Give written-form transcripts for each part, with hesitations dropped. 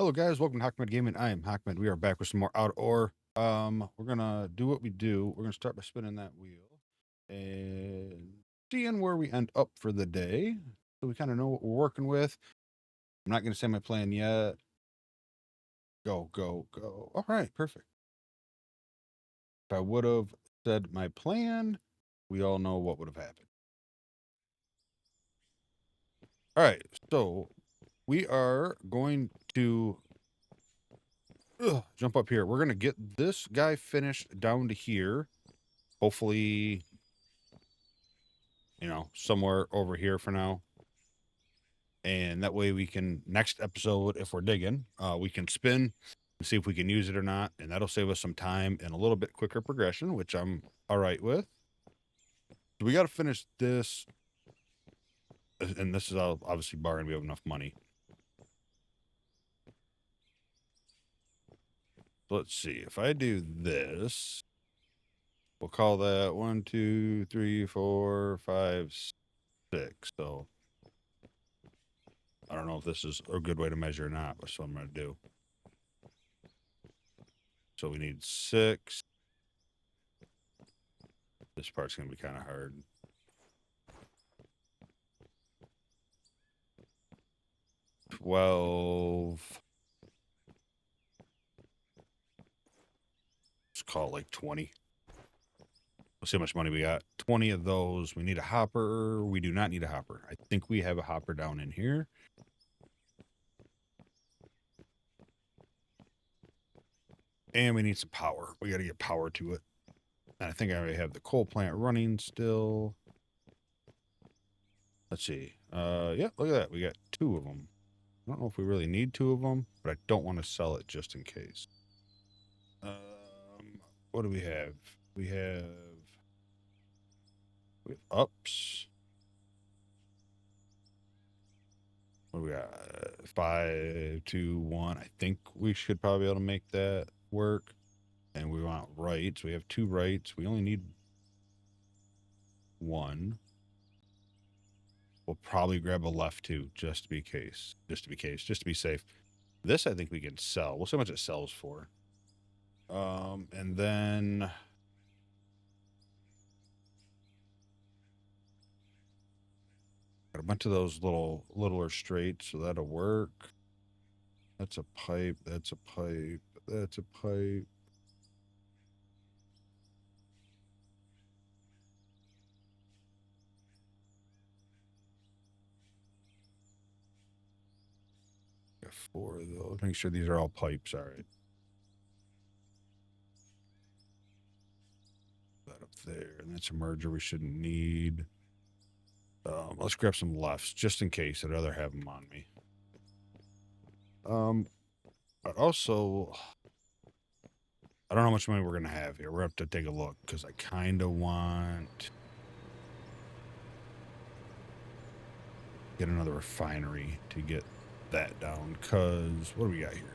Hello guys, welcome to Hackmed Gaming. I am Hackmed. We are back with some more outdoor. We're gonna do what we do. We're gonna start by spinning that wheel and seeing where we end up for the day. So we kind of know what we're working with. I'm not gonna say my plan yet. Go, go, go. All right, perfect. If I would have said my plan, we all know what would have happened. All right, so we are going to jump up here. We're gonna get this guy finished down to here. Hopefully, somewhere over here for now. And that way we can, next episode, if we're digging, we can spin and see if we can use it or not. And that'll save us some time and a little bit quicker progression, which I'm all right with. So we got to finish this. And this is all obviously barring we have enough money. So let's see. If I do this, we'll call that 1, 2, 3, 4, 5, 6. So I don't know if this is a good way to measure or not, but so I'm going to do. So we need 6. This part's going to be kind of hard. 12. Let's call it like 20. Let's see how much money we got. 20 of those. We need a hopper. We do not need a hopper. I think we have a hopper down in here. And we need some power. We got to get power to it. And I think I already have the coal plant running still. Let's see. Yeah, look at that. We got 2 of them. I don't know if we really need 2 of them, but I don't want to sell it just in case. What do we have? We have ups. What do we got? 5, 2, 1. I think we should probably be able to make that work. And we want rights. We have 2 rights. We only need 1. We'll probably grab a left too, just to be safe. This I think we can sell. We'll see how much it sells for. And then got a bunch of those littler straights, so that'll work. That's a pipe. That's a pipe. That's a pipe. Got 4 of those. Make sure these are all pipes. All right. That up there, and that's a merger we shouldn't need. Let's grab some lefts just in case. I'd rather have them on me. But also, I don't know how much money we're gonna have here. We're up to take a look because I kind of want get another refinery to get that down. Cause what do we got here?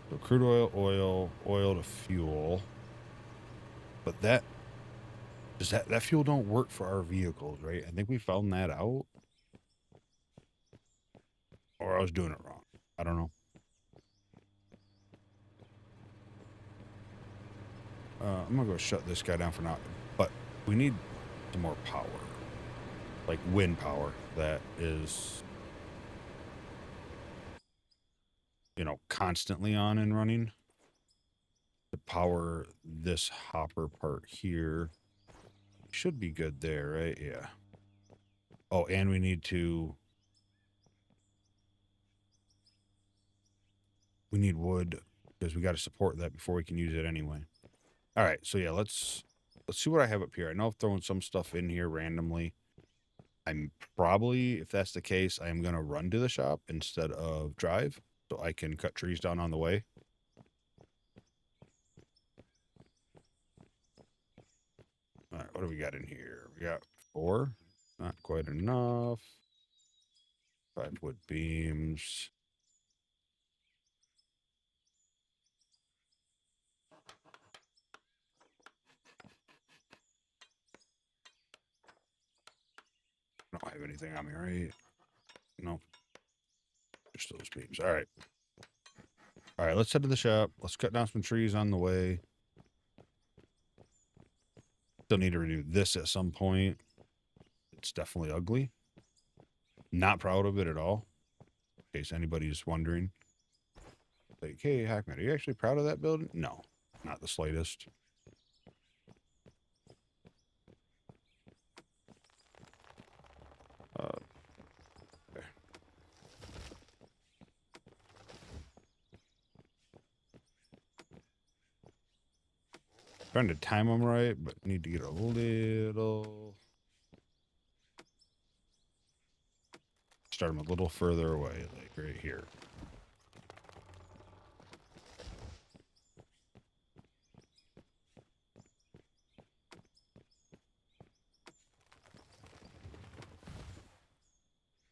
So crude oil to fuel. But that fuel don't work for our vehicles, right? I think we found that out. Or I was doing it wrong. I don't know. I'm gonna go shut this guy down for now. But we need some more power. Like wind power that is, constantly on and running. To power this hopper part here. Should be good there, right? Yeah. Oh, and we need wood because we got to support that before we can use it anyway. All right, so yeah, let's see what I have up here. I know I'm throwing some stuff in here randomly. I'm probably, if that's the case, I am going to run to the shop instead of drive so I can cut trees down on the way. All right, what do we got in here? We got 4. Not quite enough. 5 wood beams. have anything on me, right? No. Just those beams. All right. All right, let's head to the shop. Let's cut down some trees on the way. Still need to redo this at some point. It's definitely ugly. Not proud of it at all. In case anybody's wondering. Like, hey, Hackman, are you actually proud of that building? No, not the slightest. Okay. Trying to time them right, but need to get a little... Start them a little further away, like right here.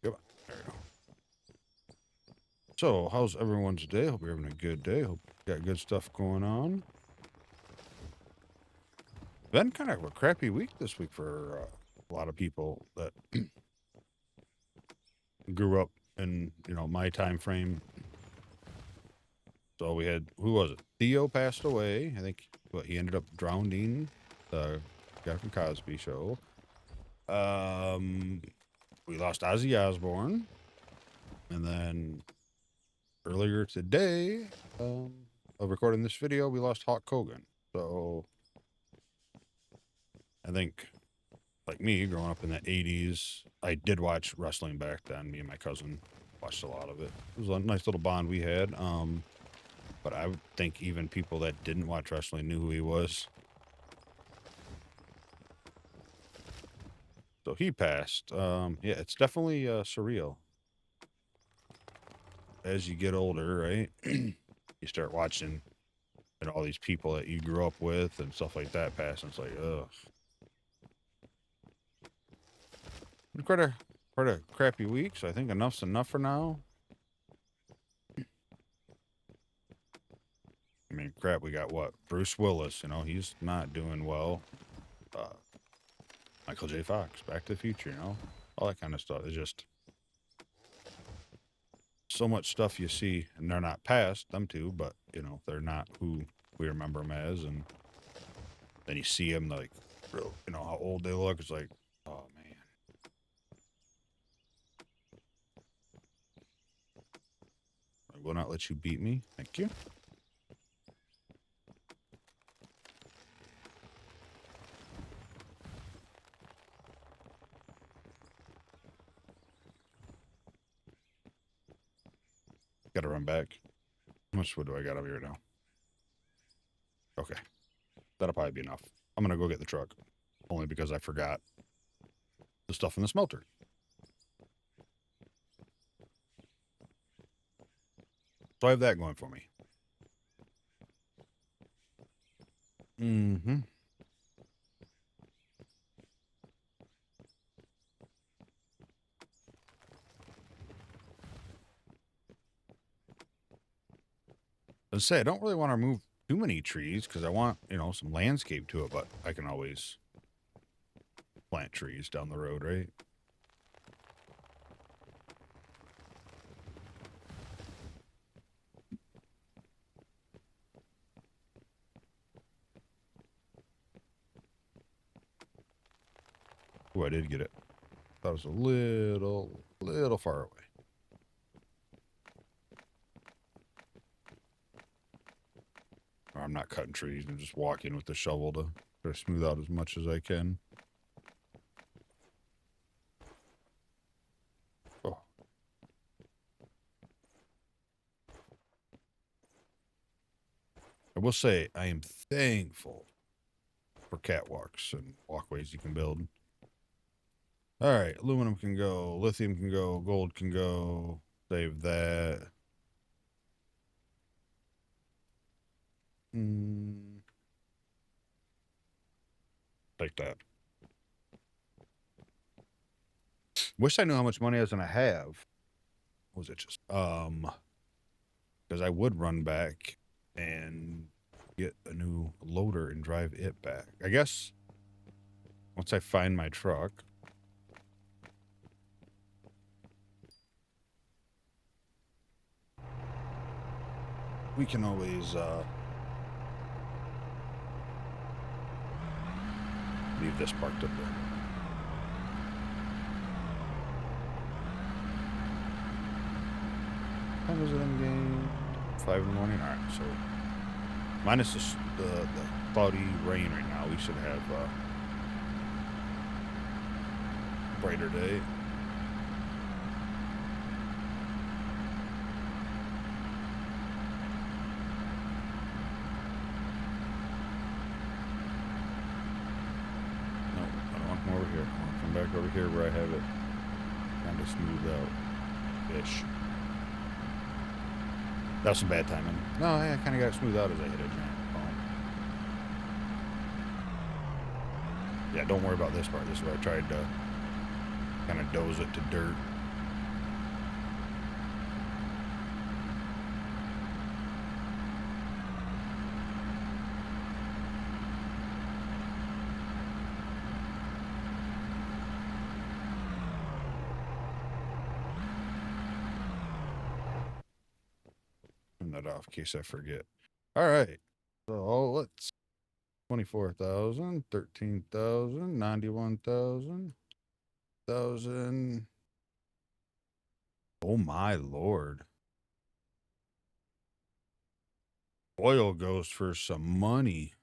Come on. There we go. So, how's everyone's day? Hope you're having a good day. Hope you got good stuff going on. Been kind of a crappy week this week for a lot of people that grew up in, my time frame. So we had, who was it? Theo passed away. I think he ended up drowning, the guy from Cosby Show. We lost Ozzy Osbourne. And then earlier today, of recording this video, we lost Hulk Hogan. So I think, like me, growing up in the 80s, I did watch wrestling back then. Me and my cousin watched a lot of it. It was a nice little bond we had. But I would think even people that didn't watch wrestling knew who he was. So he passed. Yeah, it's definitely surreal. As you get older, right? You start watching all these people that you grew up with and stuff like that pass, and it's like, ugh. Quite a crappy week, so I think enough's enough for now. I mean, crap, we got what? Bruce Willis, he's not doing well. Michael J. Fox, Back to the Future, all that kind of stuff. It's just so much stuff you see, and they're not past, them two, but, they're not who we remember them as, and then you see them, like, real, how old they look. It's like, oh, man. I will not let you beat me. Thank you. Gotta run back. How much wood do I got over here now? Okay. That'll probably be enough. I'm gonna go get the truck. Only because I forgot the stuff in the smelter. So I have that going for me. Mm-hmm. I'd say I don't really want to remove too many trees because I want, some landscape to it, but I can always plant trees down the road, right? Oh, I did get it. That was a little far away. I'm not cutting trees. I'm just walking with the shovel to try to smooth out as much as I can. Oh. I will say I am thankful for catwalks and walkways you can build. All right, aluminum can go, lithium can go, gold can go. Save that. Take that. Wish I knew how much money I was gonna have. What was it just? Because I would run back and get a new loader and drive it back. I guess once I find my truck. we can always leave this parked up there. What time is it in game? 5 in the morning? Alright, so minus the cloudy rain right now, we should have a brighter day. No, I don't want to come over here. I want to come back over here where I have it kind of smoothed out-ish. That was some bad timing. No, I kind of got it smoothed out as I hit a giant bump. Yeah, don't worry about this part. This is where I tried to kind of doze it to dirt. Turn that off in case I forget. All right. So let's 24,000, 13,000, 91,000, 1,000. Oh my Lord. Oil goes for some money.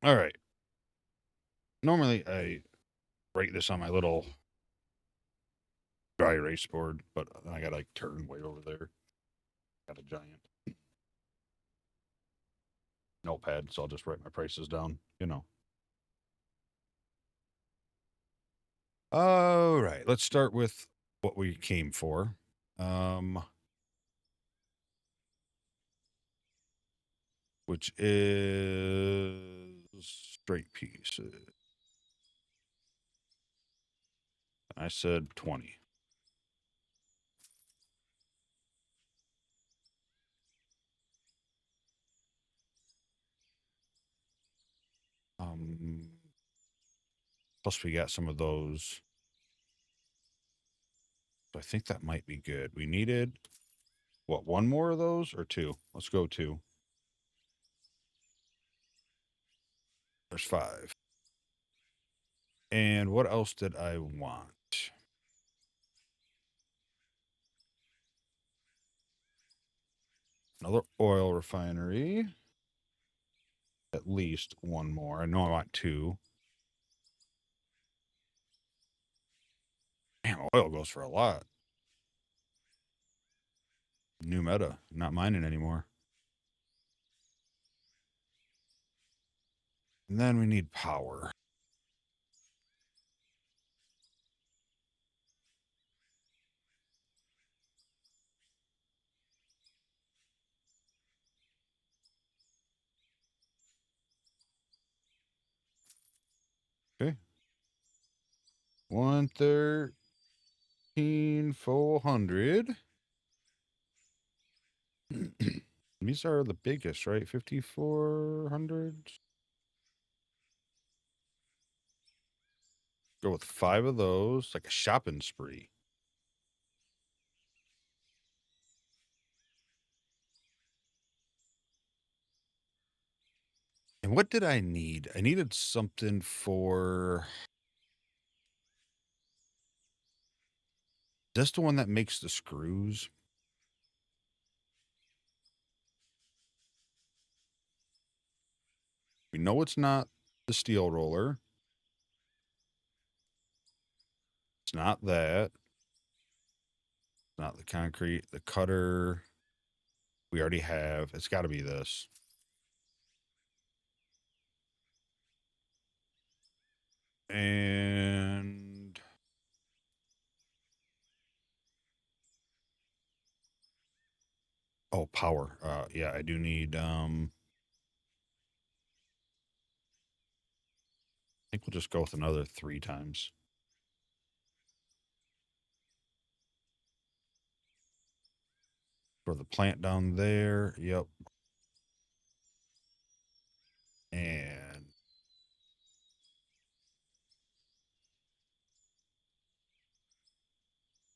All right. Normally I rate this on my little dry erase board, but I got like turn way over there. Got a giant notepad, so I'll just write my prices down, you know. All right, let's start with what we came for. Which is straight pieces. I said 20. Plus we got some of those. So I think that might be good. We needed, what, one more of those or two? Let's go two. There's 5. And what else did I want? Another oil refinery. At least one more. I know I want 2. Damn, oil goes for a lot. New meta. Not mining anymore. And then we need power. Okay. 113,400. These are the biggest, right? 5,400. Go with 5 of those, like a shopping spree. And what did I need? I needed something for... That's the one that makes the screws. We know it's not the steel roller. It's not that. It's not the concrete. The cutter we already have. It's got to be this. And... Oh, power. Yeah, I do need... I think we'll just go with another 3 times. For the plant down there. Yep. And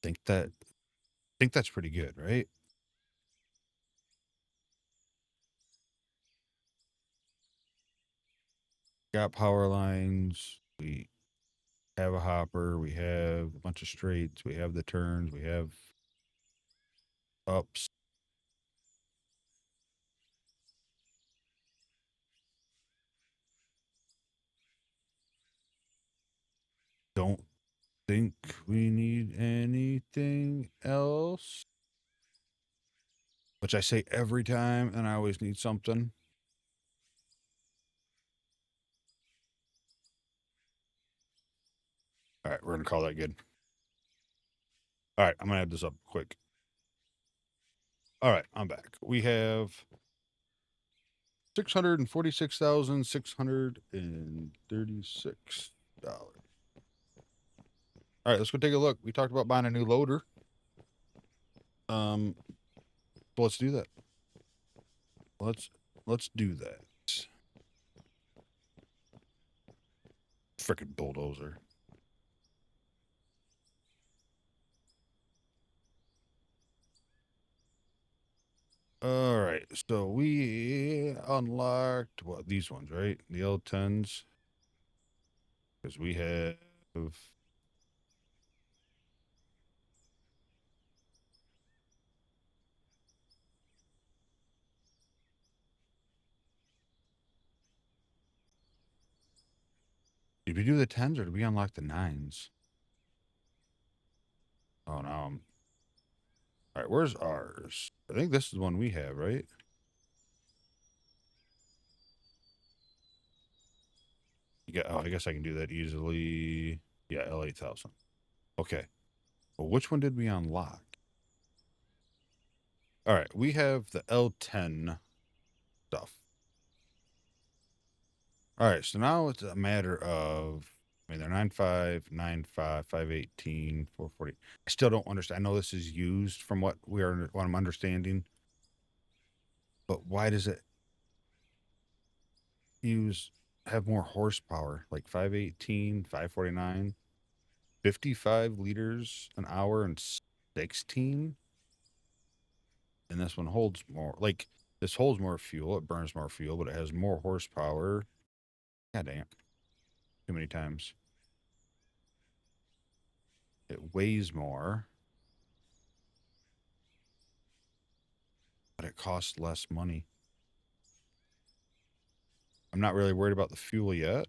think that's pretty good, right? got power lines. We have a hopper. We have a bunch of straights. We have the turns. We have ups. Don't think we need anything else. Which I say every time, and I always need something. All right, we're going to call that good. All right, I'm going to add this up quick. All right, I'm back. We have $646,636. All right, let's go take a look. We talked about buying a new loader. So let's do that. Let's do that. Frickin' bulldozer. All right, so we unlocked what, these ones, right? The L10s, because we have. Did we do the 10s or did we unlock the 9s? Oh no. All right, where's ours? I think this is the one we have, right? Yeah. Oh, I guess I can do that easily. Yeah, L8000. Okay. Well, which one did we unlock? All right, we have the L10 stuff. All right, so now it's a matter of, I mean, they're 9.5, 9.5, 518, 440. I still don't understand. I know this is used from what I'm understanding, but why does it have more horsepower? Like 518, 549, 55 liters an hour and 16, and this one holds more. Like, this holds more fuel, it burns more fuel, but it has more horsepower. God damn, too many times. It weighs more, but it costs less money. I'm not really worried about the fuel yet.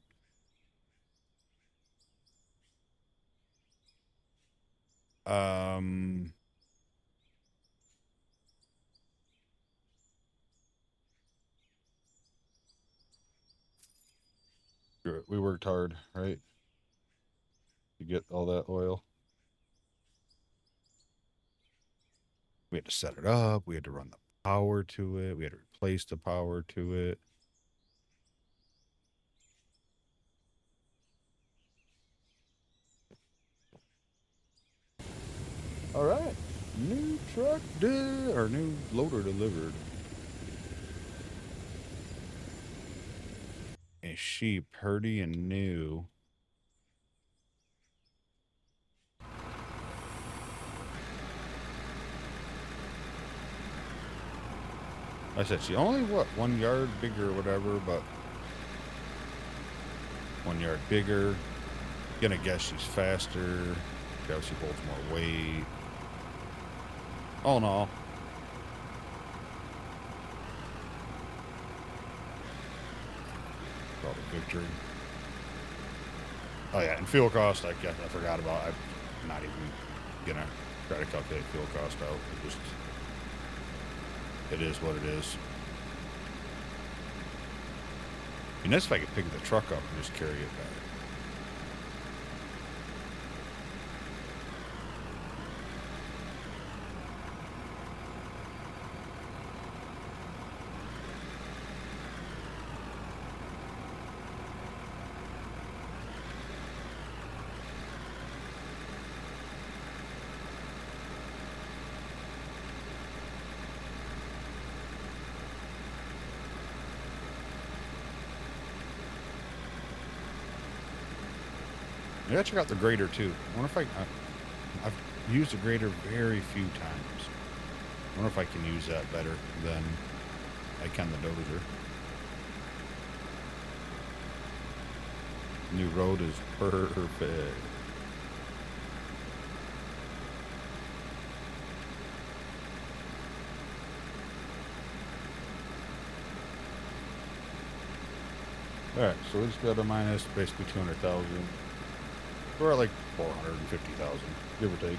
We worked hard, right, to get all that oil. We had to set it up. We had to run the power to it. We had to replace the power to it. All right. New truck or new loader delivered. Is she pretty and new? I said she only, what, 1 yard bigger or whatever, but 1 yard bigger. Gonna guess she's faster. She obviously holds more weight. Oh no. Called a victory. Oh yeah, and fuel cost, I guess I forgot about. I'm not even gonna try to calculate fuel cost out. It is what it is. It'd be nice if I could pick the truck up and just carry it back. I gotta check out the grader too. I wonder if I've used the grader very few times. I wonder if I can use that better than I can the dozer. New road is perfect. Alright, so we just got a minus basically 200,000. We're at like 450,000, give or take.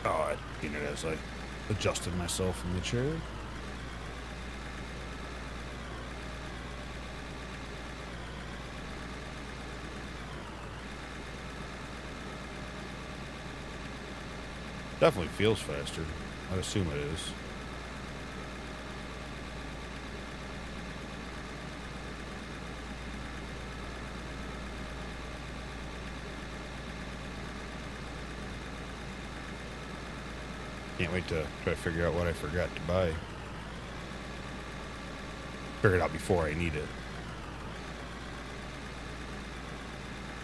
Oh, I'd seen it as I adjusted myself in the chair. Definitely feels faster. I'd assume it is. Can't wait to try to figure out what I forgot to buy. Figure it out before I need it.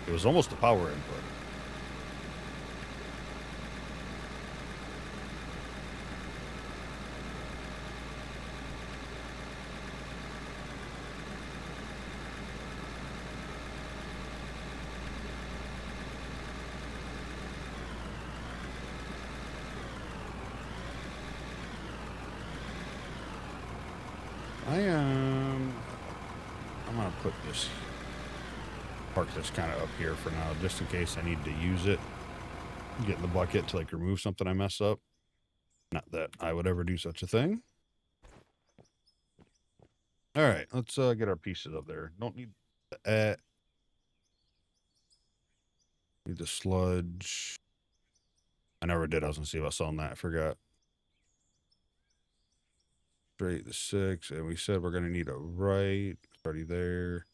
It was almost the power input. I'm gonna put this, park this kind of up here for now, just in case I need to use it. Get in the bucket to like remove something I mess up. Not that I would ever do such a thing. All right, let's get our pieces up there. Don't need the need the sludge. I never did. I was gonna see about selling that. I forgot. Straight the 6, and we said we're gonna need a right. It's already there.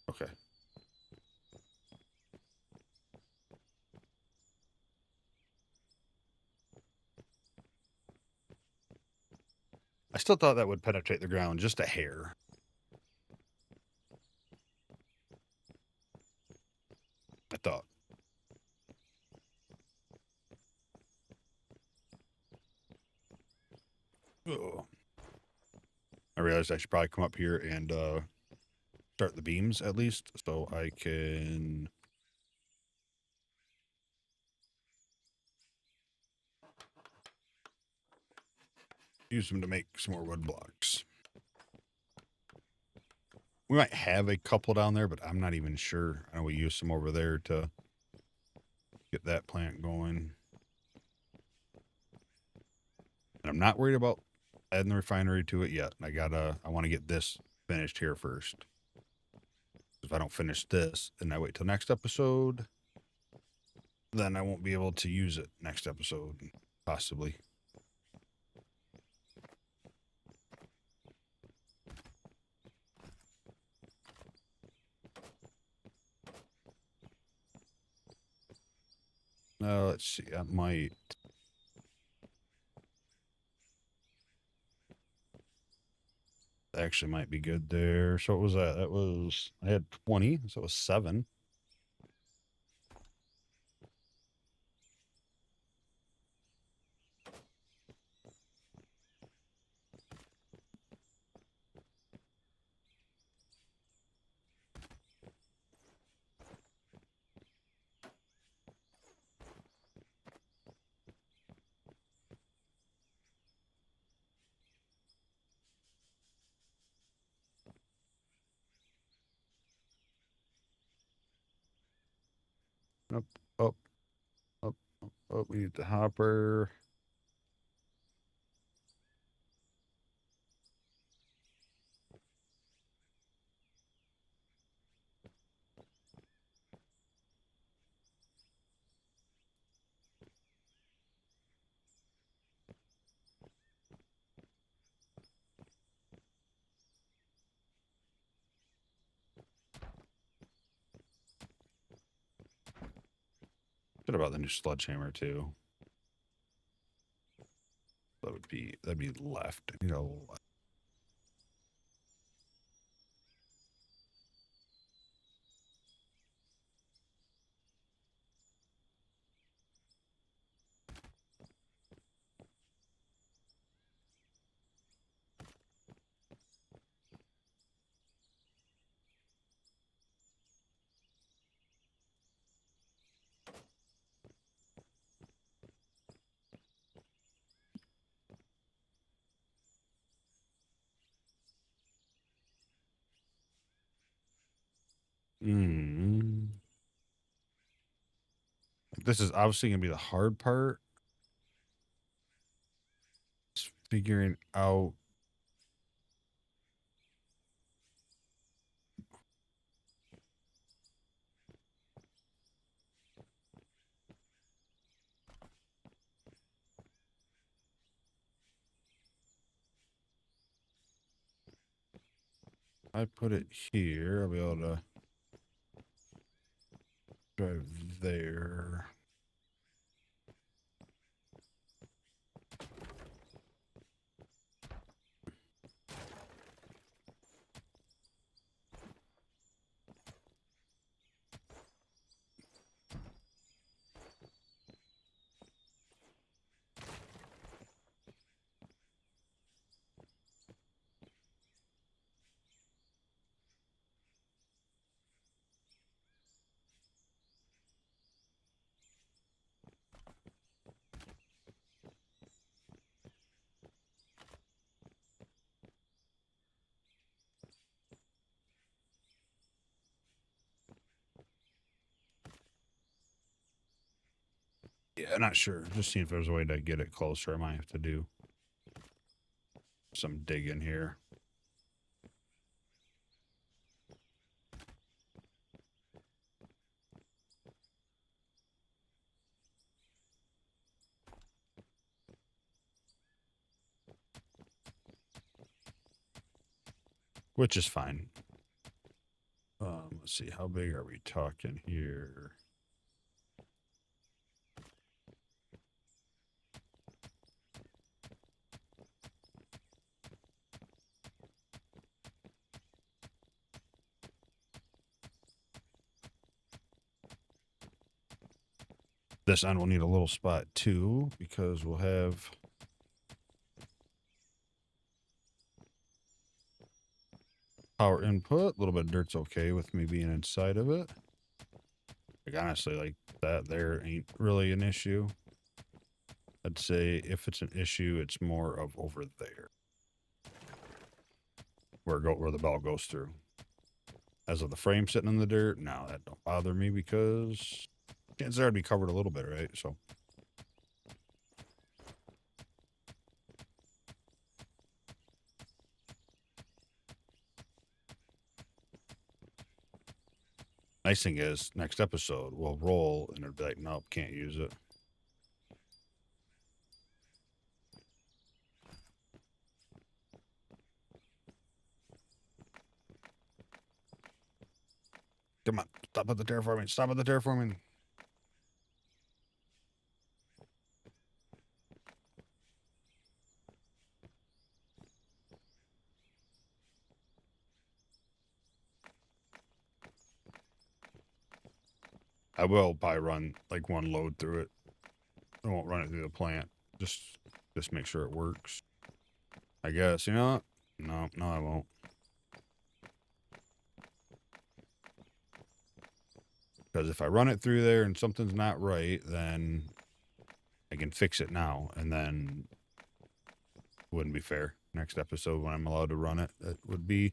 Okay. I still thought that would penetrate the ground just a hair. I thought. Ugh. I realized I should probably come up here and start the beams at least, so I can use them to make some more wood blocks. We might have a couple down there, but I'm not even sure. I know we use some over there to get that plant going. And I'm not worried about adding the refinery to it yet. I want to get this finished here first. If I don't finish this and I wait till next episode, then I won't be able to use it next episode, possibly. Let's see. I might. Actually might be good there. So what was that? That was, I had 20, so it was 7. Up, up, up, up, up. We need the hopper. What about the new sledgehammer too? That'd be left. You know, Mm. This is obviously going to be the hard part. It's figuring out. I put it here. I'll be able to drive there. Yeah, not sure. Just seeing if there's a way to get it closer. I might have to do some digging here. Which is fine. Let's see. How big are we talking here? This end will need a little spot too, because we'll have power input. A little bit of dirt's okay with me being inside of it. Like, honestly, like that there ain't really an issue. I'd say if it's an issue, it's more of over there. Where the belt goes through. As of the frame sitting in the dirt, no, that don't bother me because chances are it'd be covered a little bit, right? So nice thing is, next episode we'll roll and it'll be like, nope, can't use it. Come on, stop at the terraforming. Stop at the terraforming. I will probably run like one load through it. I won't run it through the plant. Just make sure it works. I guess, you know what? No, I won't. Because if I run it through there and something's not right, then I can fix it now. And then it wouldn't be fair. Next episode, when I'm allowed to run it, that would be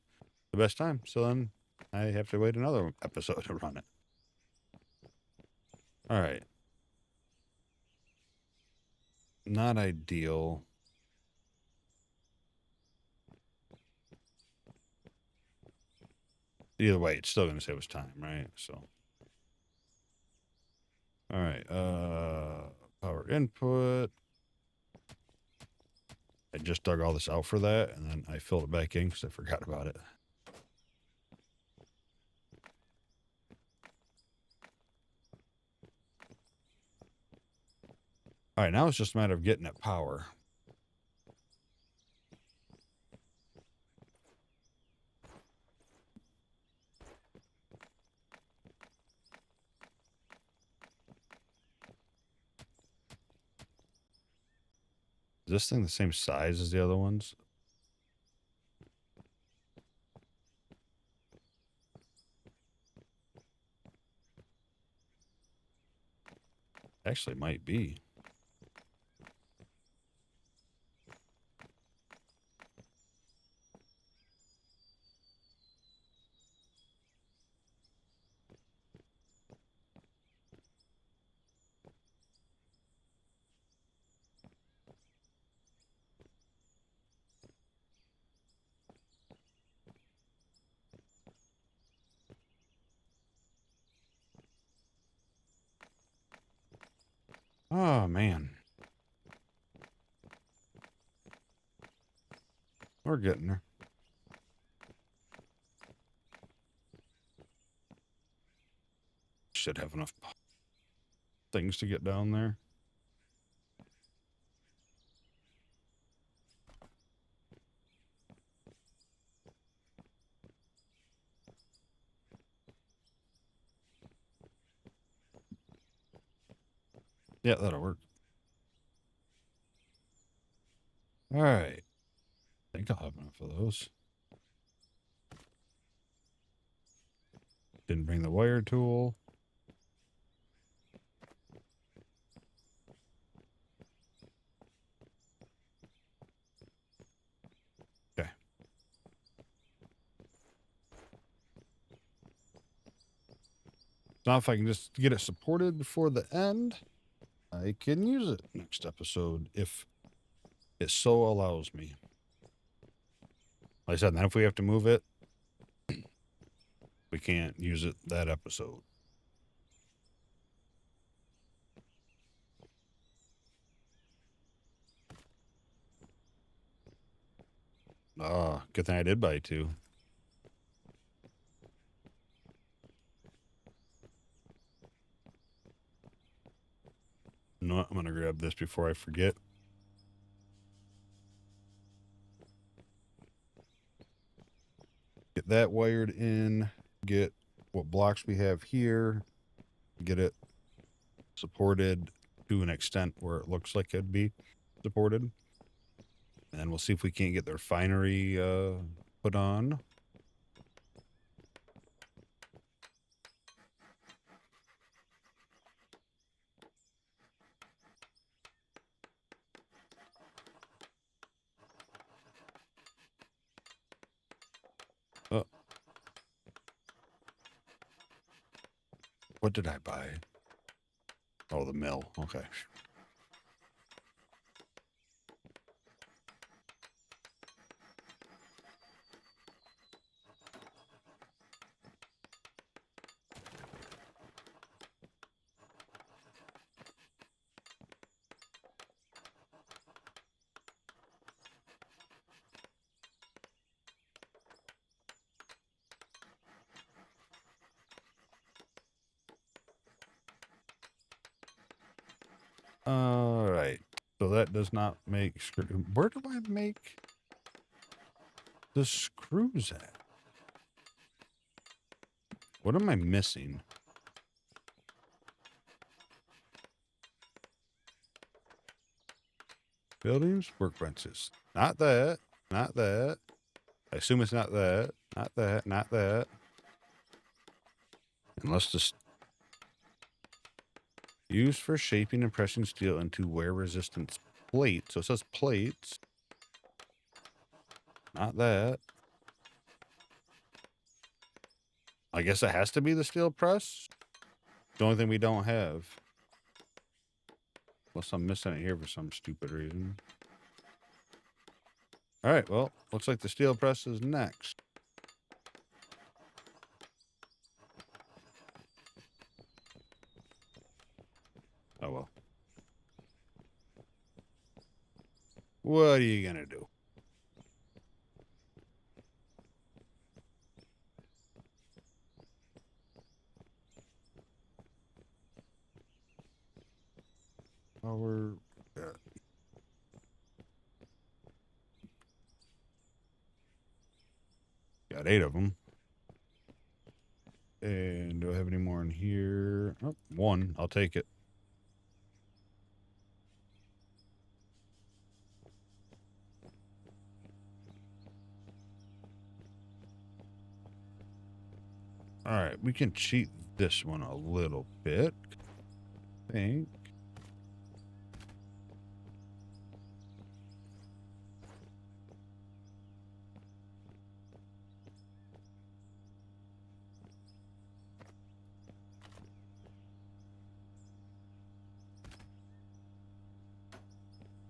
the best time. So then I have to wait another episode to run it. All right. Not ideal. Either way, it's still going to save us time, right? So. All right. Power input. I just dug all this out for that, and then I filled it back in because I forgot about it. All right, now it's just a matter of getting it power. Is this thing the same size as the other ones? Actually, might be. Oh, man. We're getting there. Should have enough things to get down there. Yeah, that'll work. All right. I think I'll have enough of those. Didn't bring the wire tool. Okay. Now if I can just get it supported before the end, I can use it next episode if it so allows me. Like I said, then if we have to move it, we can't use it that episode. Good thing I did buy two. You know what? I'm going to grab this before I forget. Get that wired in. Get what blocks we have here. Get it supported to an extent where it looks like it'd be supported. And we'll see if we can't get the refinery put on. Oh. What did I buy? Oh, the mill. Okay. All right. So that does not make screw. Where do I make the screws at? What am I missing? Buildings, workbenches. Not that. Not that. I assume it's not that. Not that. Not that. Unless this used for shaping and pressing steel into wear resistance plate. So it says plates. Not that. I guess it has to be the steel press. The only thing we don't have. Unless I'm missing it here for some stupid reason. All right, well, looks like the steel press is next. Oh, well. What are you going to do? Oh, we're... got 8 of them. And do I have any more in here? Oh, 1. I'll take it. All right, we can cheat this one a little bit, I think.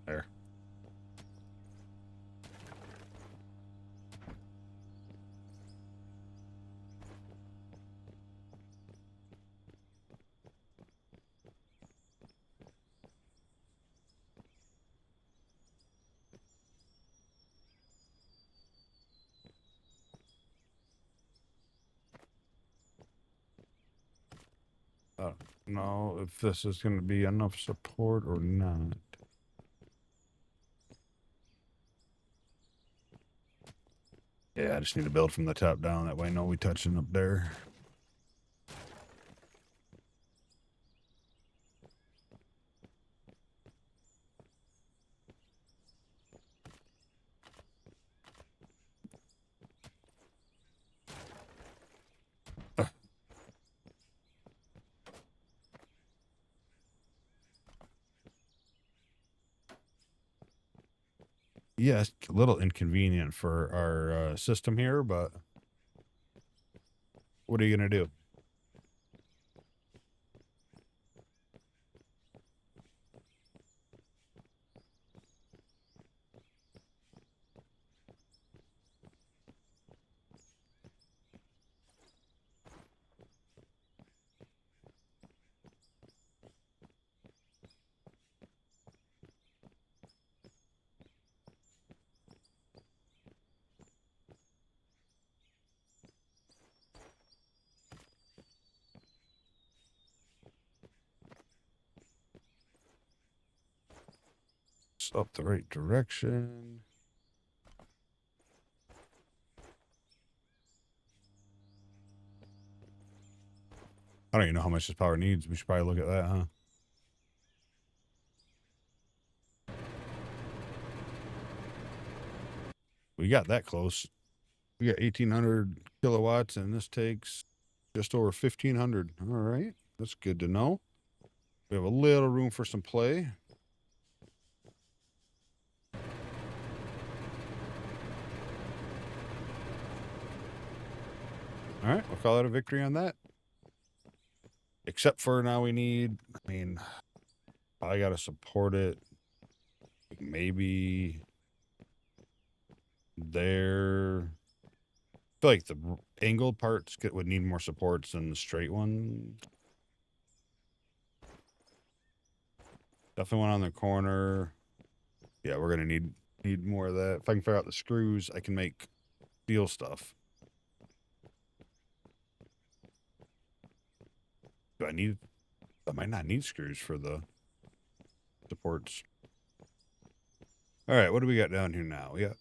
There. don't know if this is going to be enough support or not. Yeah, I just need to build from the top down. That way, no we touching up there. Yeah, it's a little inconvenient for our system here, but what are you going to do? It's up the right direction. I don't even know how much this power needs. We should probably look at that, huh? We got that close. We got 1,800 kilowatts, and this takes just over 1,500. All right. That's good to know. We have a little room for some play. All right. We'll call that a victory on that. Except for now we need, I mean, I got to support it. Maybe there. I feel like the angled parts would need more supports than the straight one. Definitely one on the corner. Yeah, we're gonna need more of that. If I can figure out the screws, I can make steel stuff. Do I need? I might not need screws for the supports. All right, what do we got down here now? We got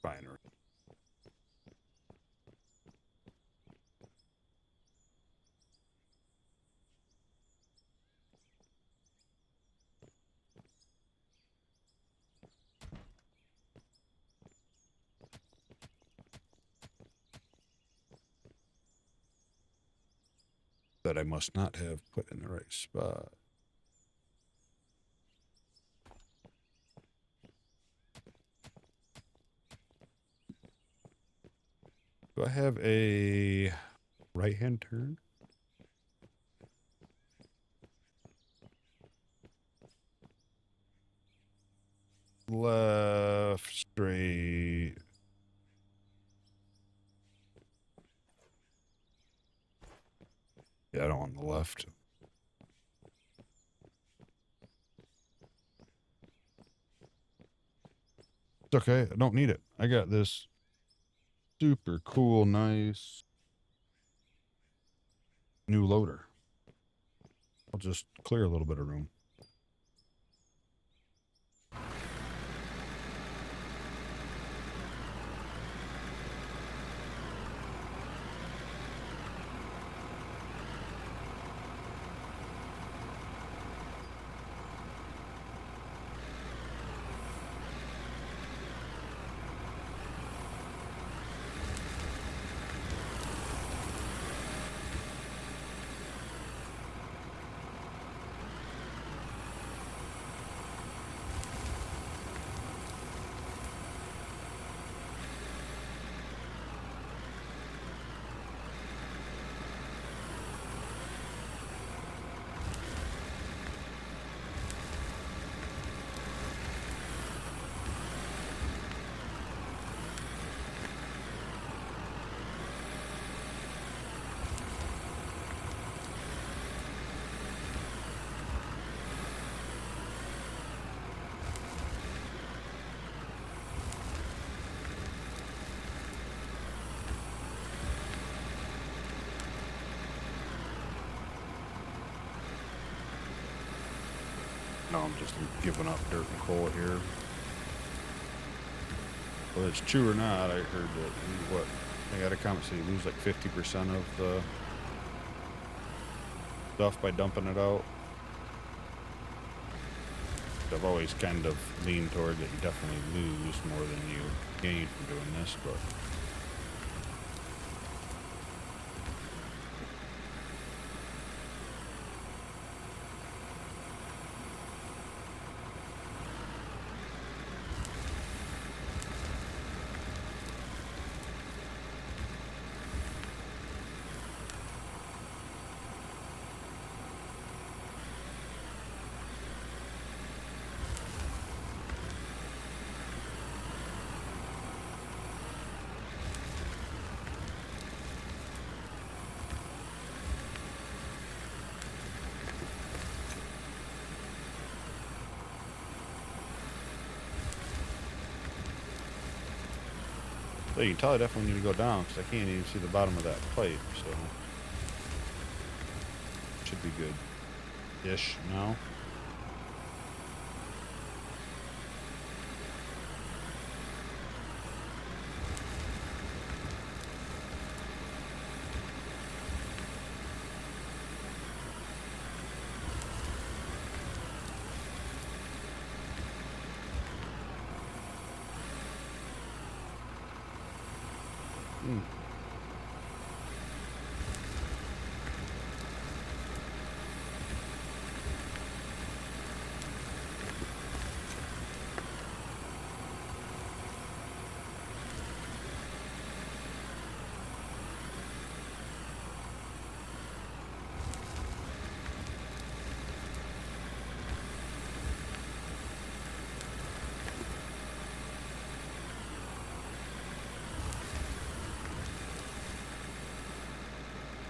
refinery. That I must not have put in the right spot. Do I have a right-hand turn? Left, straight. Yeah, I don't want the left. It's okay. I don't need it. I got this super cool, nice new loader. I'll just clear a little bit of room. know I'm just giving up dirt and coal here. Whether it's true or not, I heard that I got a comment say you lose like 50% of the stuff by dumping it out. I've always kind of leaned toward that you definitely lose more than you gain from doing this, but so you can tell I definitely need to go down because I can't even see the bottom of that pipe, so should be good-ish now.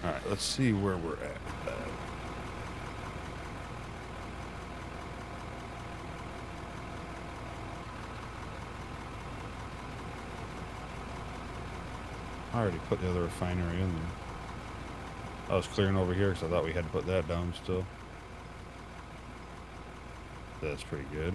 All right, let's see where we're at with that. I already put the other refinery in there. I was clearing over here because I thought we had to put that down still. That's pretty good.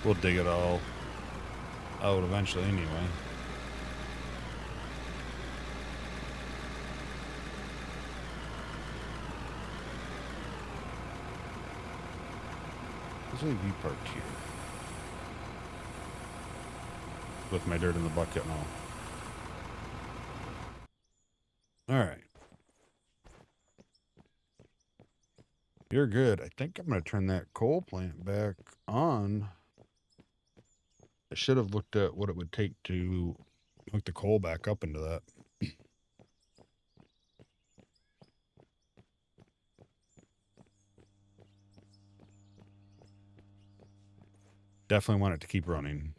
We'll dig it all out eventually anyway. Let's leave you parked here. With my dirt in the bucket and all. Alright. You're good. I think I'm going to turn that coal plant back on. I should have looked at what it would take to hook the coal back up into that. Definitely want it to keep running.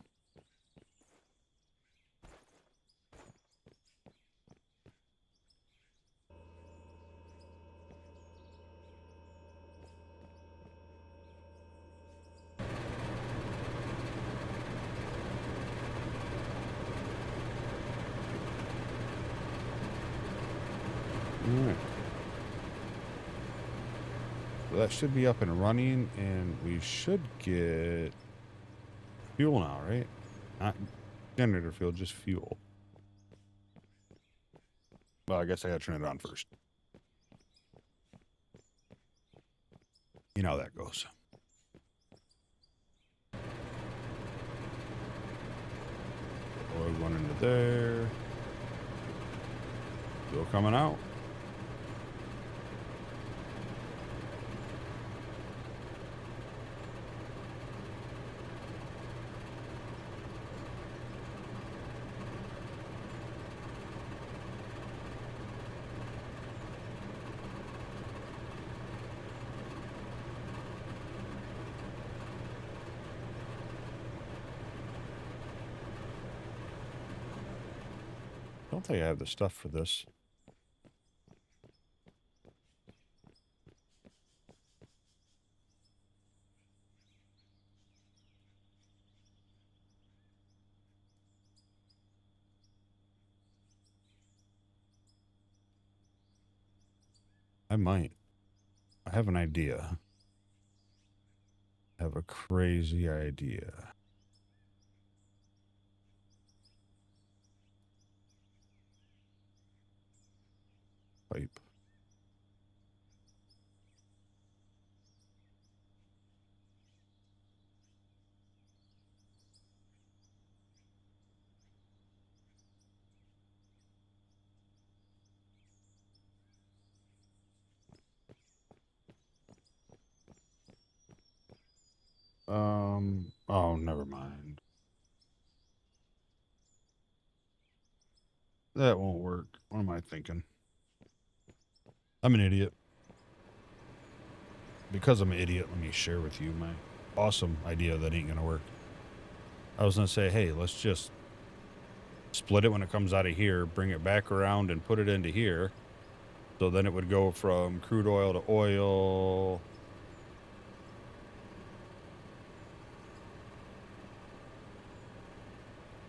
Alright. So that should be up and running, and we should get fuel now, right? Not generator fuel, just fuel. Well, I guess I gotta turn it on first. You know how that goes. Oil going into there. Fuel coming out. I don't think I have the stuff for this. I might. I have an idea. I have a crazy idea. Pipe. Oh, never mind. That won't work. What am I thinking? I'm an idiot. Because I'm an idiot, let me share with you my awesome idea that ain't gonna work. I was gonna say, hey, let's just split it when it comes out of here, bring it back around and put it into here. So then it would go from crude oil to oil.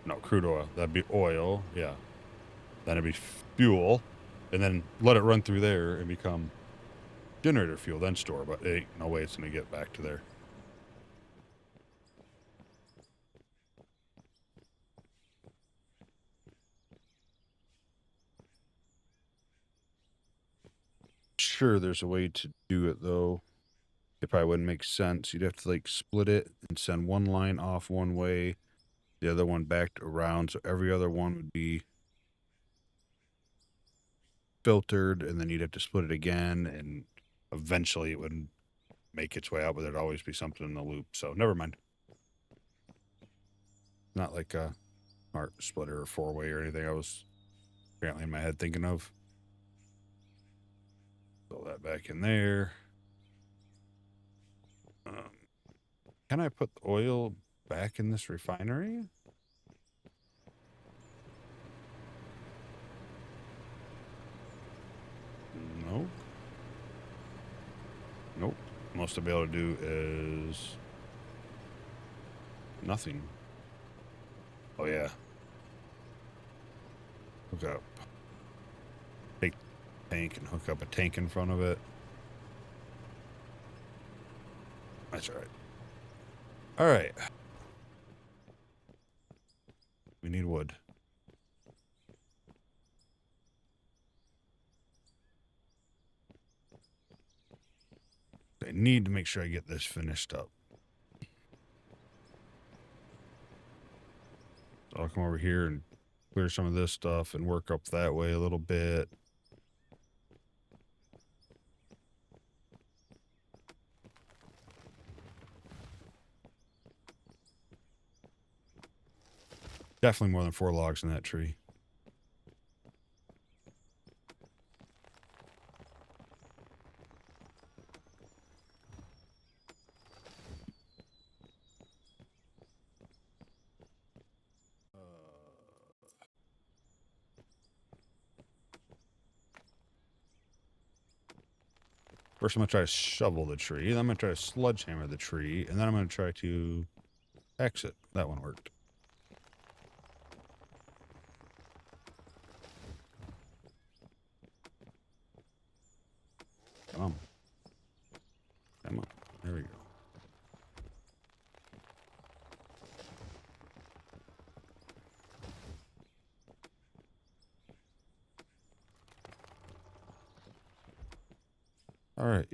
No, crude oil. That'd be oil. Yeah. Then it'd be fuel. And then let it run through there and become generator fuel, then store. But ain't no way it's going to get back to there. Sure, there's a way to do it, though. It probably wouldn't make sense. You'd have to, like, split it and send one line off one way, the other one back around. So every other one would be filtered, and then you'd have to split it again, and eventually it would make its way out, but there'd always be something in the loop. So never mind. Not like a smart splitter or four-way or anything I was apparently in my head thinking of. Throw that back in there. Can I put the oil back in this refinery? Nope. Nope. Most I'll be able to do is nothing. Oh, yeah. Hook up. Take the tank and hook up a tank in front of it. That's all right. All right. We need wood. I need to make sure I get this finished up. So I'll come over here and clear some of this stuff and work up that way a little bit. Definitely more than 4 logs in that tree. First, I'm going to try to shovel the tree. Then I'm going to try to sledgehammer the tree. And then I'm going to try to exit. That one worked. Come on. Come on. There we go. All right.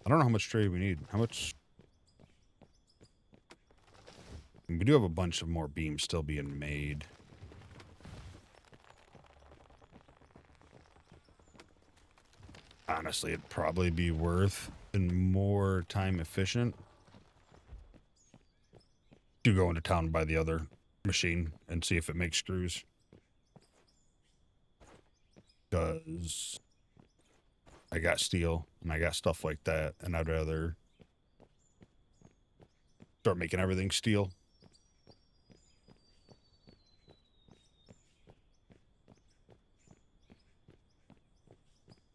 I don't know how much trade we need. How much? We do have a bunch of more beams still being made. Honestly, it'd probably be worth and more time efficient to go into town and buy the other machine and see if it makes screws. Because I got steel and I got stuff like that, and I'd rather start making everything steel.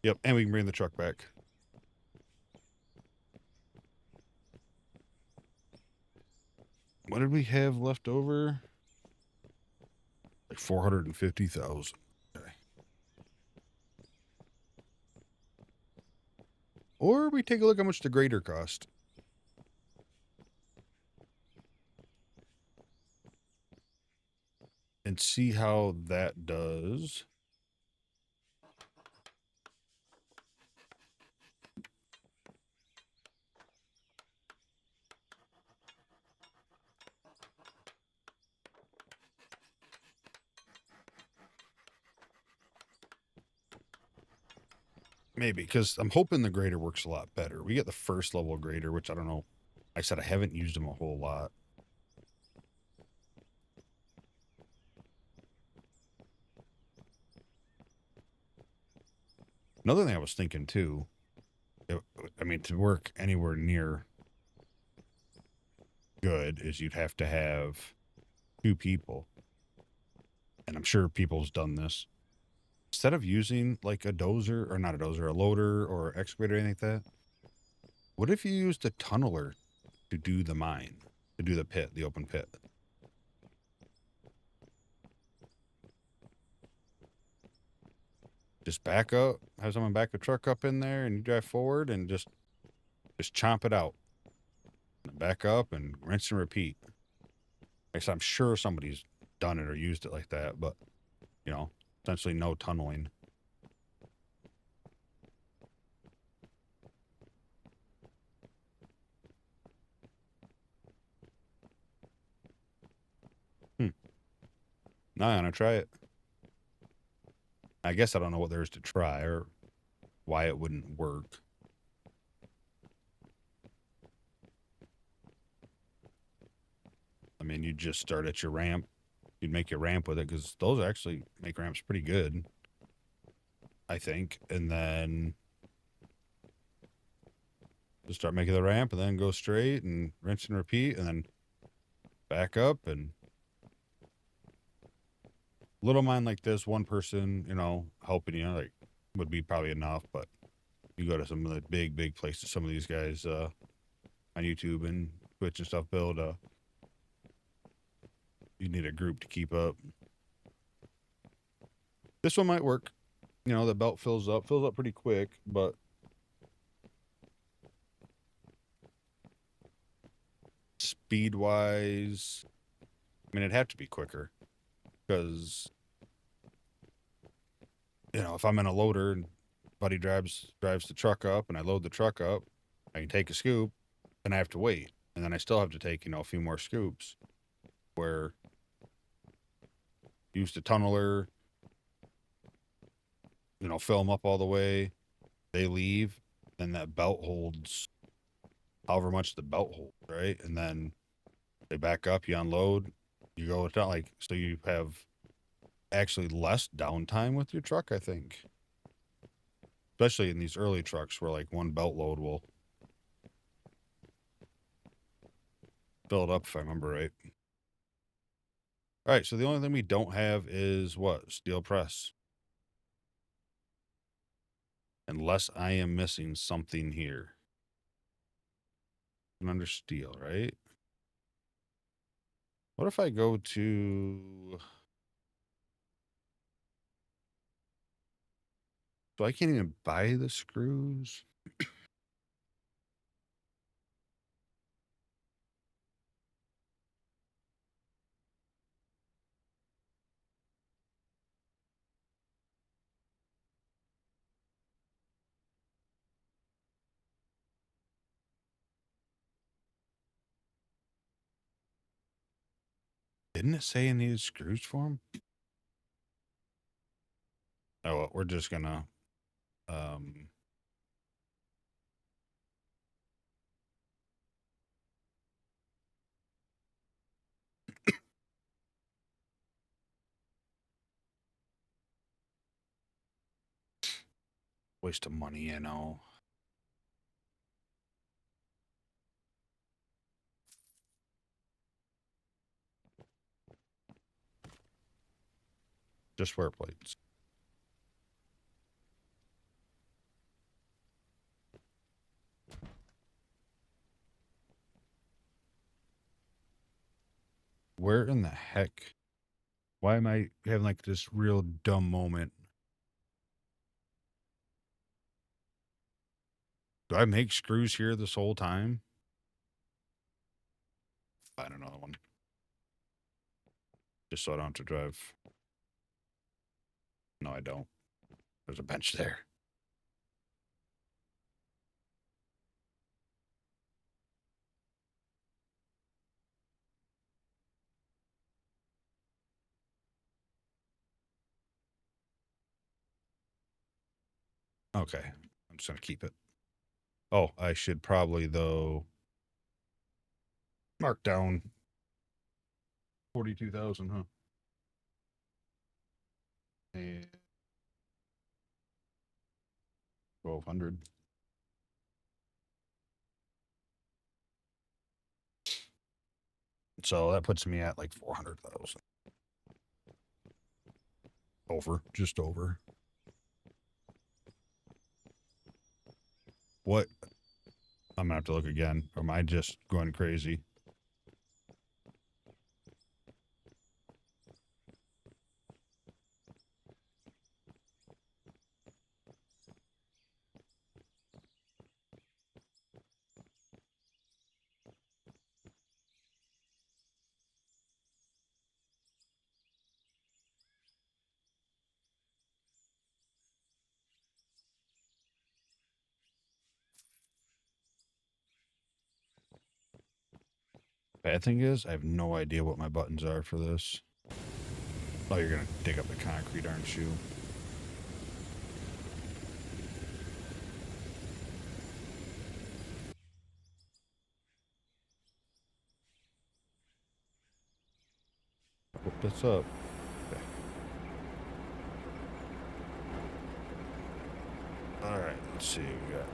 Yep, and we can bring the truck back. What did we have left over? Like 450,000. Okay. Or we take a look how much the grader cost. And see how that does. Maybe, because I'm hoping the grader works a lot better. We get the first level grader, which I don't know. I said I haven't used them a whole lot. Another thing I was thinking too, I mean, to work anywhere near good is you'd have to have 2 people. And I'm sure people's done this. Instead of using like a dozer, or not a dozer, a loader or excavator or anything like that, what if you used a tunneler to do the mine, to do the pit, the open pit? Just back up, have someone back the truck up in there, and you drive forward and just chomp it out. And back up and rinse and repeat. I guess I'm sure somebody's done it or used it like that, but you know, essentially no tunneling. Now I'm gonna try it. I guess I don't know what there is to try or why it wouldn't work. I mean, you'd just start at your ramp. You'd make your ramp with it because those actually make ramps pretty good, I think. And then just start making the ramp and then go straight and rinse and repeat and then back up. And little mine like this, one person, you know, helping you, like, would be probably enough. But you go to some of the big places, some of these guys on YouTube and Twitch and stuff build, you need a group to keep up. This one might work. You know, the belt fills up pretty quick, but speed wise, I mean, it'd have to be quicker because, you know, if I'm in a loader and buddy drives the truck up and I load the truck up, I can take a scoop and I have to wait. And then I still have to take, you know, a few more scoops where use the tunneler, you know, fill them up all the way. They leave, then that belt holds however much the belt holds, right? And then they back up, you unload, you go. It's not like, so you have actually less downtime with your truck, I think. Especially in these early trucks where like one belt load will fill it up, if I remember right. All right, so the only thing we don't have is what? Steel press. Unless I am missing something here. Under steel, right? What if I go to... So I can't even buy the screws? Didn't it say I needed screws for them? Oh, well, we're just gonna... waste of money, you know. Just wear plates. Where in the heck? Why am I having like this real dumb moment? Do I make screws here this whole time? Find another one. Just so I don't have to drive. No, I don't. There's a bench there. Okay. I'm just going to keep it. Oh, I should probably, though, mark down 42,000, huh? And 1,200. So that puts me at like 400,000. Over, just over. What? I'm gonna have to look again. Or am I just going crazy? Bad thing is, I have no idea what my buttons are for this. Oh, you're gonna dig up the concrete, aren't you? Hook this up. Okay. Alright, let's see. We got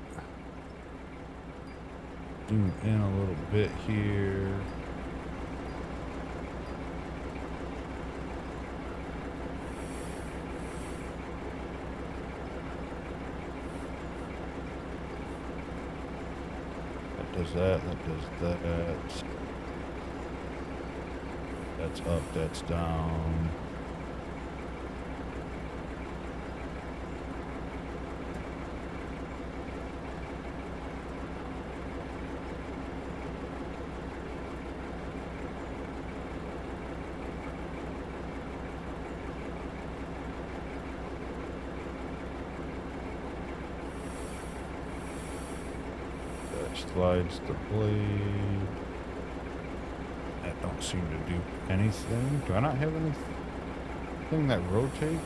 zoom in a little bit here. That does that, that does that. That's up, that's down. Slides the blade. That don't seem to do anything. Do I not have anything that rotates?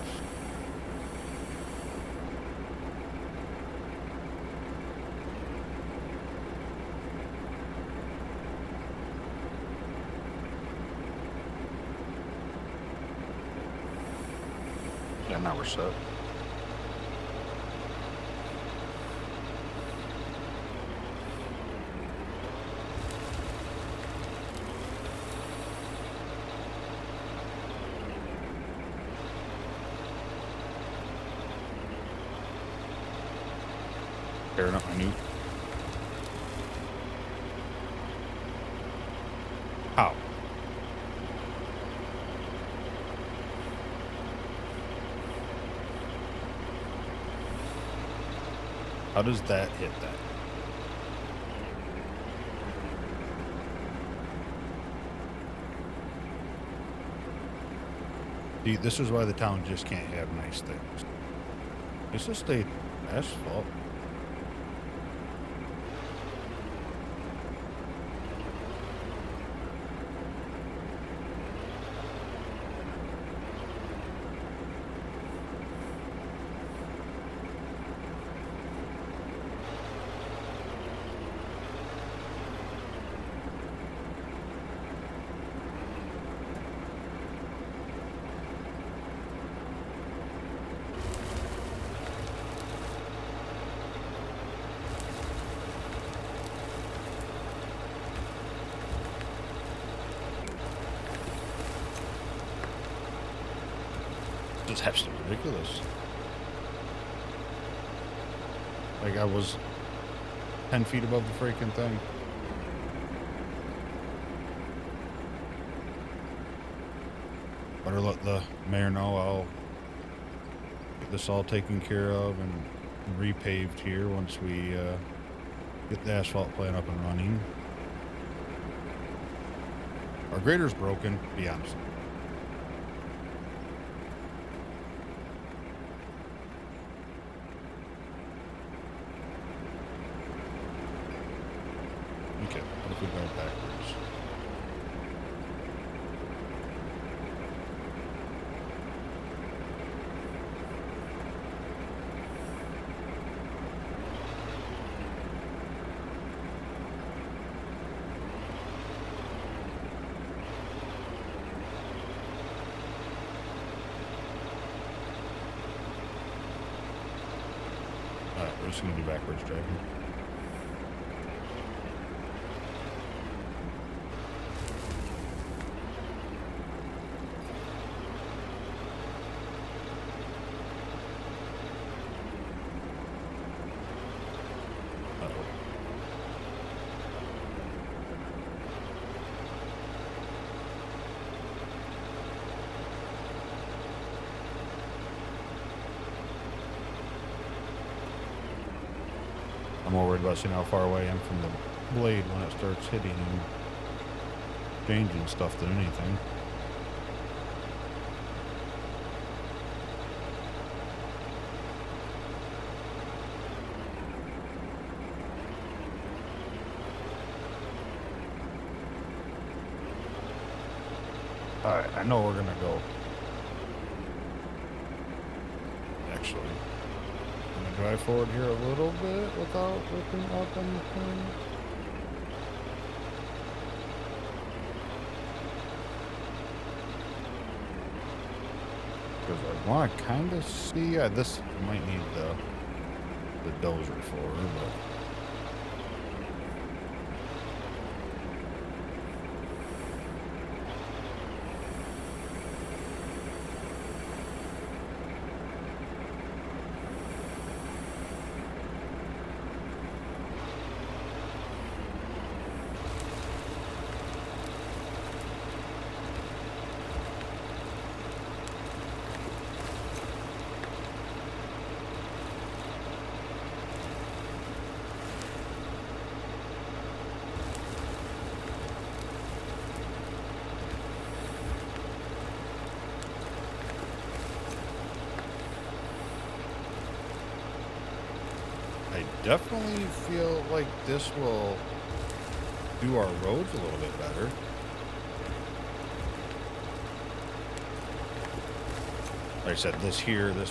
Yeah, now we're set. Tearing up my new. Ow. How does that hit that? See, this is why the town just can't have nice things. It's just a asphalt. It's absolutely ridiculous. Like I was 10 feet above the freaking thing. Better let the mayor know I'll get this all taken care of and repaved here once we Get the asphalt plant up and running. Our grader's broken, to be honest. Okay, what if we go backwards? Alright, we're just going to do backwards driving. I'm more worried about seeing how far away I am from the blade when it starts hitting and changing stuff than anything. Alright, I know we're gonna go. Actually, I'm gonna drive forward here a little bit without ripping up anything. Because I want to kind of see, this might need the dozer for, but I definitely feel like this will do our roads a little bit better. Like I said, this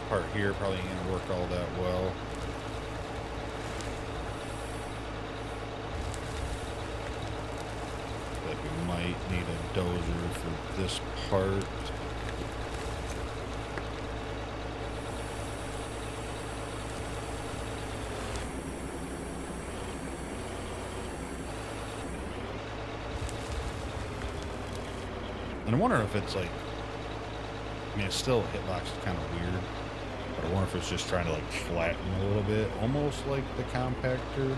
part here probably ain't gonna work all that well. Like we might need a dozer for this part. And I wonder if it's like, I mean, it's still hitbox is kind of weird, but I wonder if it's just trying to like flatten a little bit, almost like the compactor.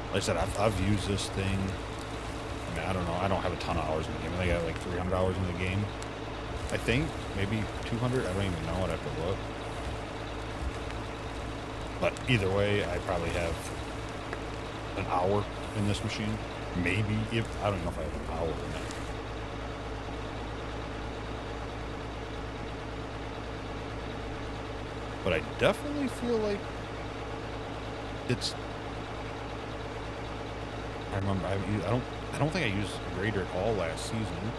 Like I said, I've used this thing. I mean, I don't know. I don't have a ton of hours in the game. I think I got like 300 hours in the game. I think maybe 200. I don't even know. I'd have to look. But either way, I probably have an hour in this machine. Maybe if I don't know if I have an hour in it. But I definitely feel like it's. I remember. I don't think I used a grader at all last season.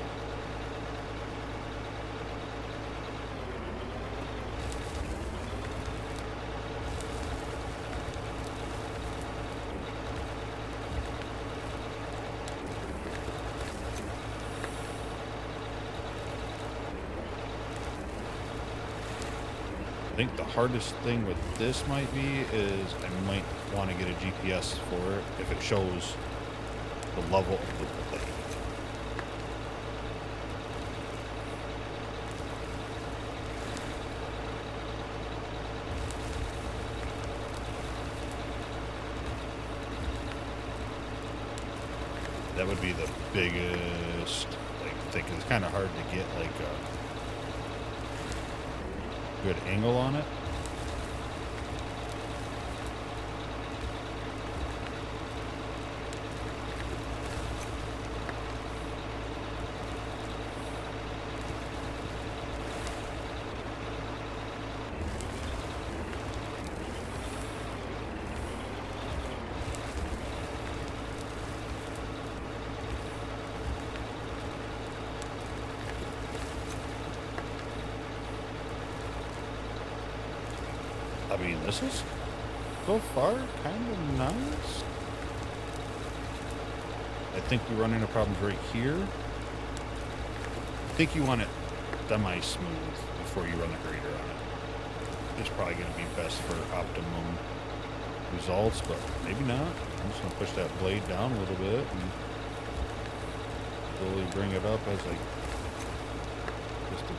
I think the hardest thing with this might be is I might want to get a GPS for it if it shows the level of the blade. That would be the biggest like thing. 'Cause it's kind of hard to get like a good angle on it. I mean, this is so far kind of nice. I think we run into problems right here. I think you want it semi-smooth before you run the grader on it. It's probably going to be best for optimum results, but maybe not. I'm just going to push that blade down a little bit and slowly bring it up as the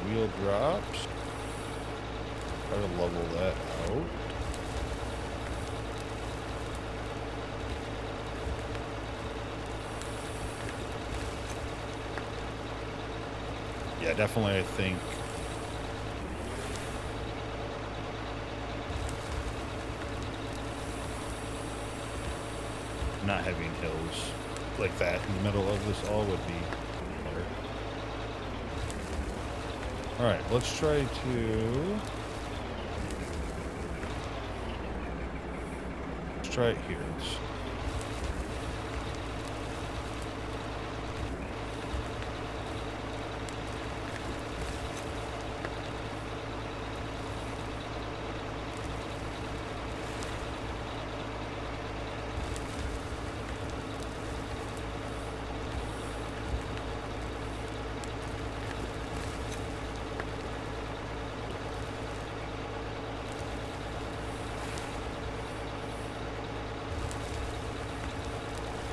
wheel drops. Try to level that out. Yeah, definitely, I think not having hills like that in the middle of this all would be better. Alright, let's try it here.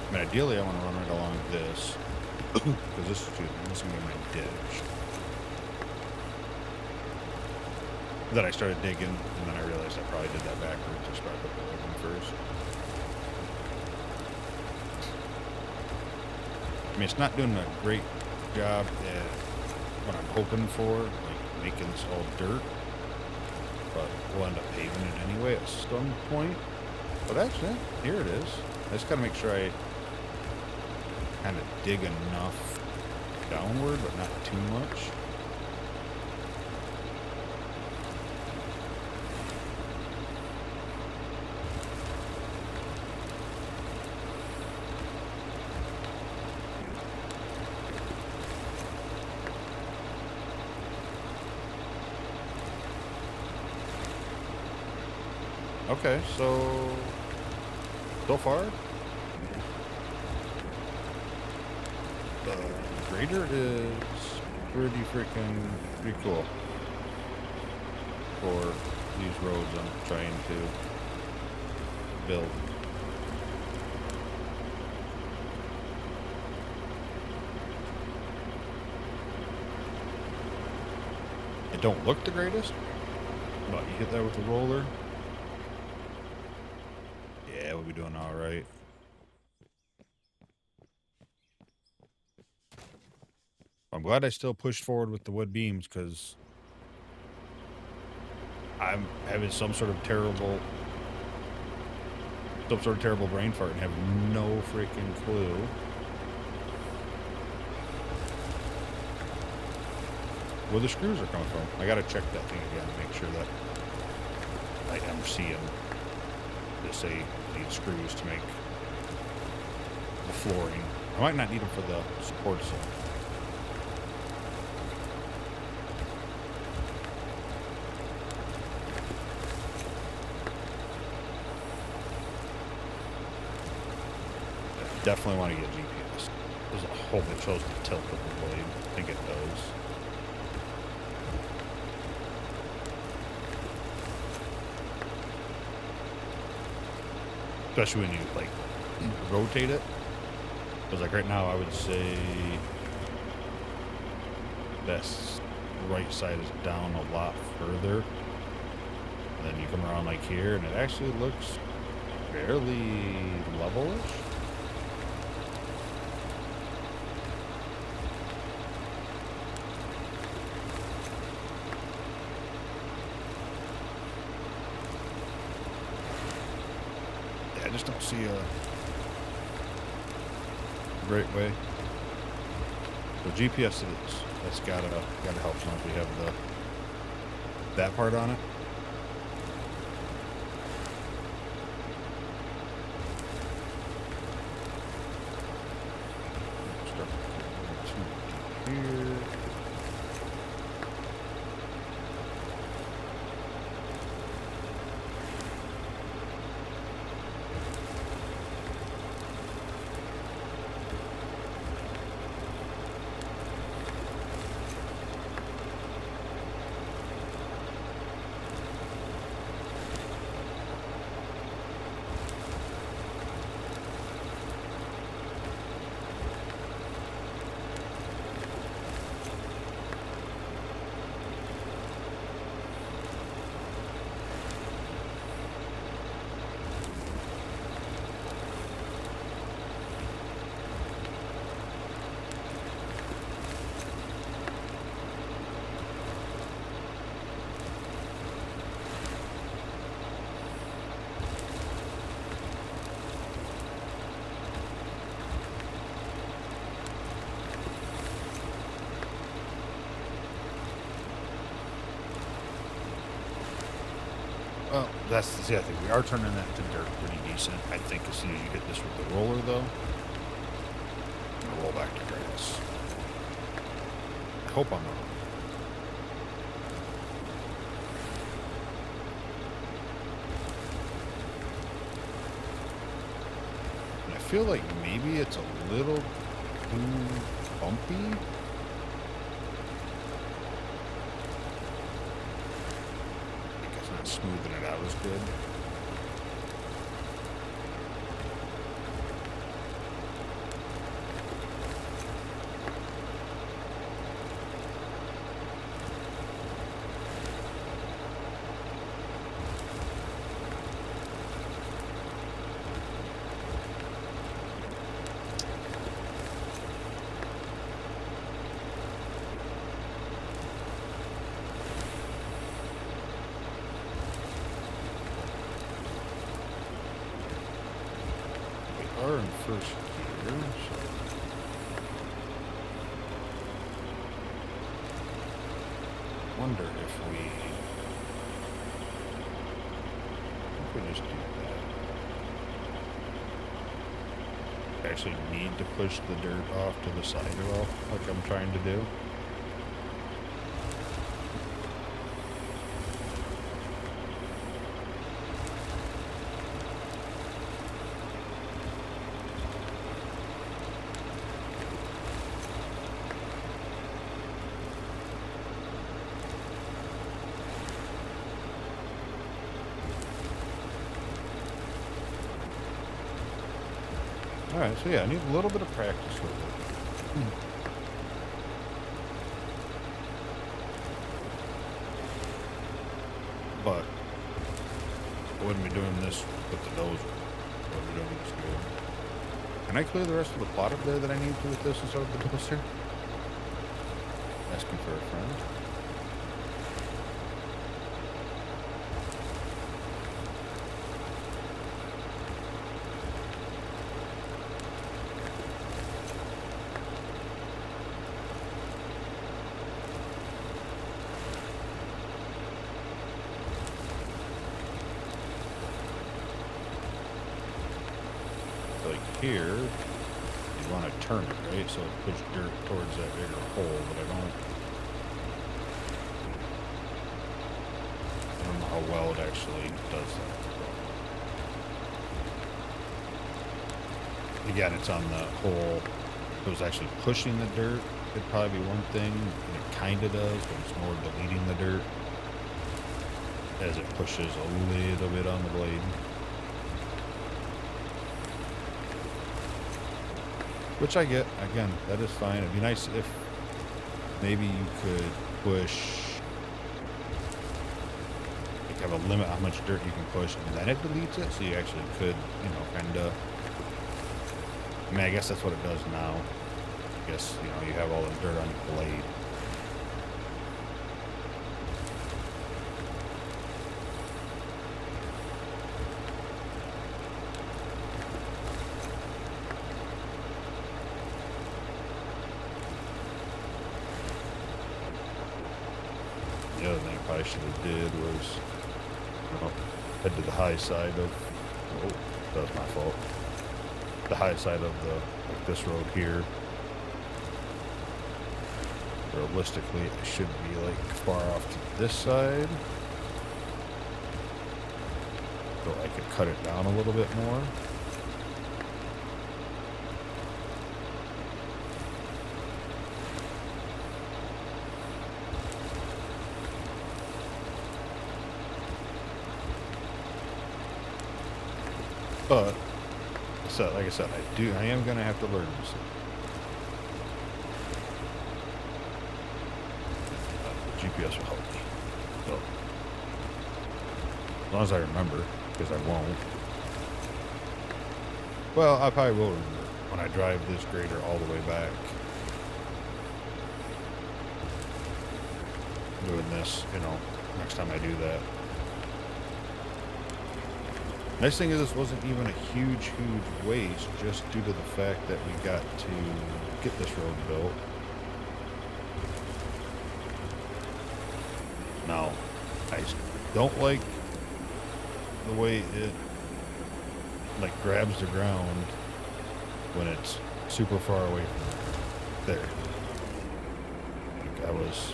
I mean, ideally, I want to run right along this because this is going to be my ditch. Then I started digging, and then I realized I probably did that backwards. I started with the other one first. I mean, it's not doing a great job at what I'm hoping for, like making this all dirt, but we'll end up paving it anyway at some point. But actually, here it is. I just gotta make sure I kind of dig enough downward, but not too much. Okay, so far, the grader is pretty cool for these roads I'm trying to build. It don't look the greatest, but you hit that with the roller. Yeah, we'll be doing all right. I'm glad I still pushed forward with the wood beams because I'm having some sort of terrible brain fart and have no freaking clue where the screws are coming from. I gotta check that thing again to make sure that I am seeing to say need screws to make the flooring. I might not need them for the supports though. Definitely want to get GPS. There's a hole that shows the tilt of the blade. I think it does. Especially when you like rotate it. Because like right now I would say this right side is down a lot further. And then you come around like here and it actually looks fairly levelish. don't see a great way. So GPS it is. That's gotta help once we have that part on it. Start to here. Well, that's the I think we are turning that to dirt pretty decent. I think as soon as you hit this with the roller, though, it'll roll back to grass. I hope I'm wrong. And I feel like maybe it's a little too bumpy. Smoothing it out is good. Are in first gear, so wonder if we just do that. Actually need to push the dirt off to the sidewall like I'm trying to do. Alright, so yeah, I need a little bit of practice with it. But I wouldn't be doing this with the dozer. I wouldn't be doing this good. Can I clear the rest of the plot up there that I need to with this instead of the dozer? Asking for a friend. Like here, you want to turn it, right? So it push dirt towards that bigger hole, but I don't know how well it actually does that. Again, it's on the hole. If it was actually pushing the dirt, it'd probably be one thing, and it kind of does, but it's more deleting the dirt as it pushes a little bit on the blade. Which I get. Again, that is fine. It'd be nice if maybe you could push, like have a limit how much dirt you can push, and then it deletes it, so you actually could, you know, kind of, I mean, I guess that's what it does now. I guess, you know, you have all the dirt on your blade. probably should have did was, you know, head to the high side of, oh, that was my fault. The high side of the, like this road here. Realistically, it should be like far off to this side. So I could cut it down a little bit more. But so, like I said, I am gonna have to learn this. GPS will help me. So, as long as I remember, because I won't. Well, I probably will remember when I drive this grader all the way back. Doing this, you know, next time I do that. Nice thing is this wasn't even a huge waste, just due to the fact that we got to get this road built. Now, I don't like the way it like grabs the ground when it's super far away from there. Like I was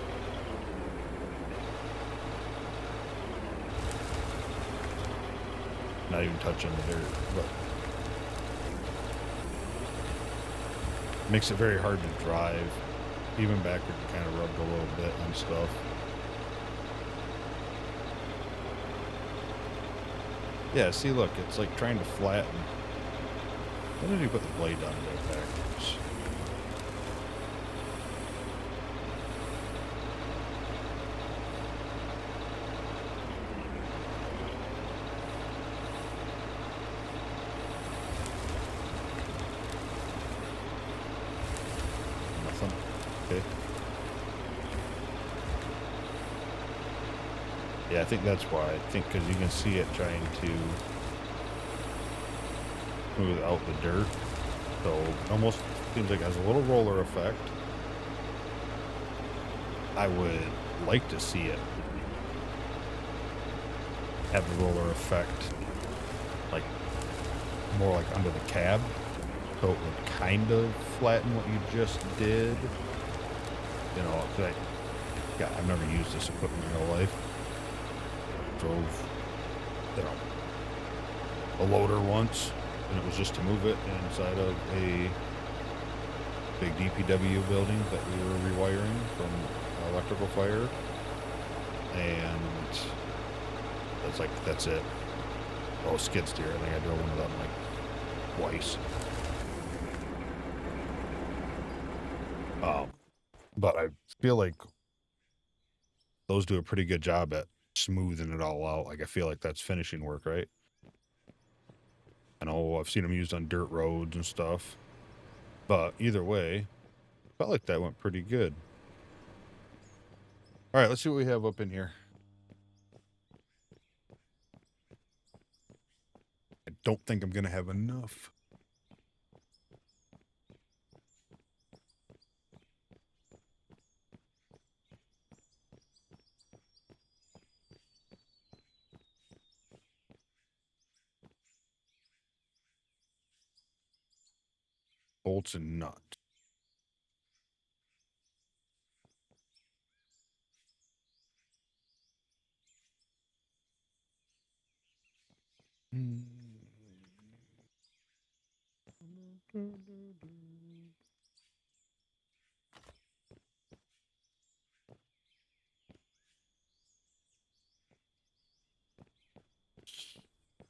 not even touching the dirt, but makes it very hard to drive. Even backward, you kind of rubbed a little bit on stuff. Yeah, see, look, it's like trying to flatten. When did you put the blade down there backwards? Nothing. Okay. Yeah, I think that's why. I think because you can see it trying to smooth out the dirt. So it almost seems like it has a little roller effect. I would like to see it have the roller effect like more like under the cab. So it would kind of flatten what you just did. You know, I've never used this equipment in real life. Drove, you know, a loader once, and it was just to move it inside of a big DPW building that we were rewiring from electrical fire, and that's it. Oh, skid steer. I think I drove one of them like twice. But I feel like those do a pretty good job at smoothing it all out. Like I feel like that's finishing work, right? I know I've seen them used on dirt roads and stuff, but either way, felt like that went pretty good. All right, let's see what we have up in here. I don't think I'm gonna have enough. Bolts and nuts.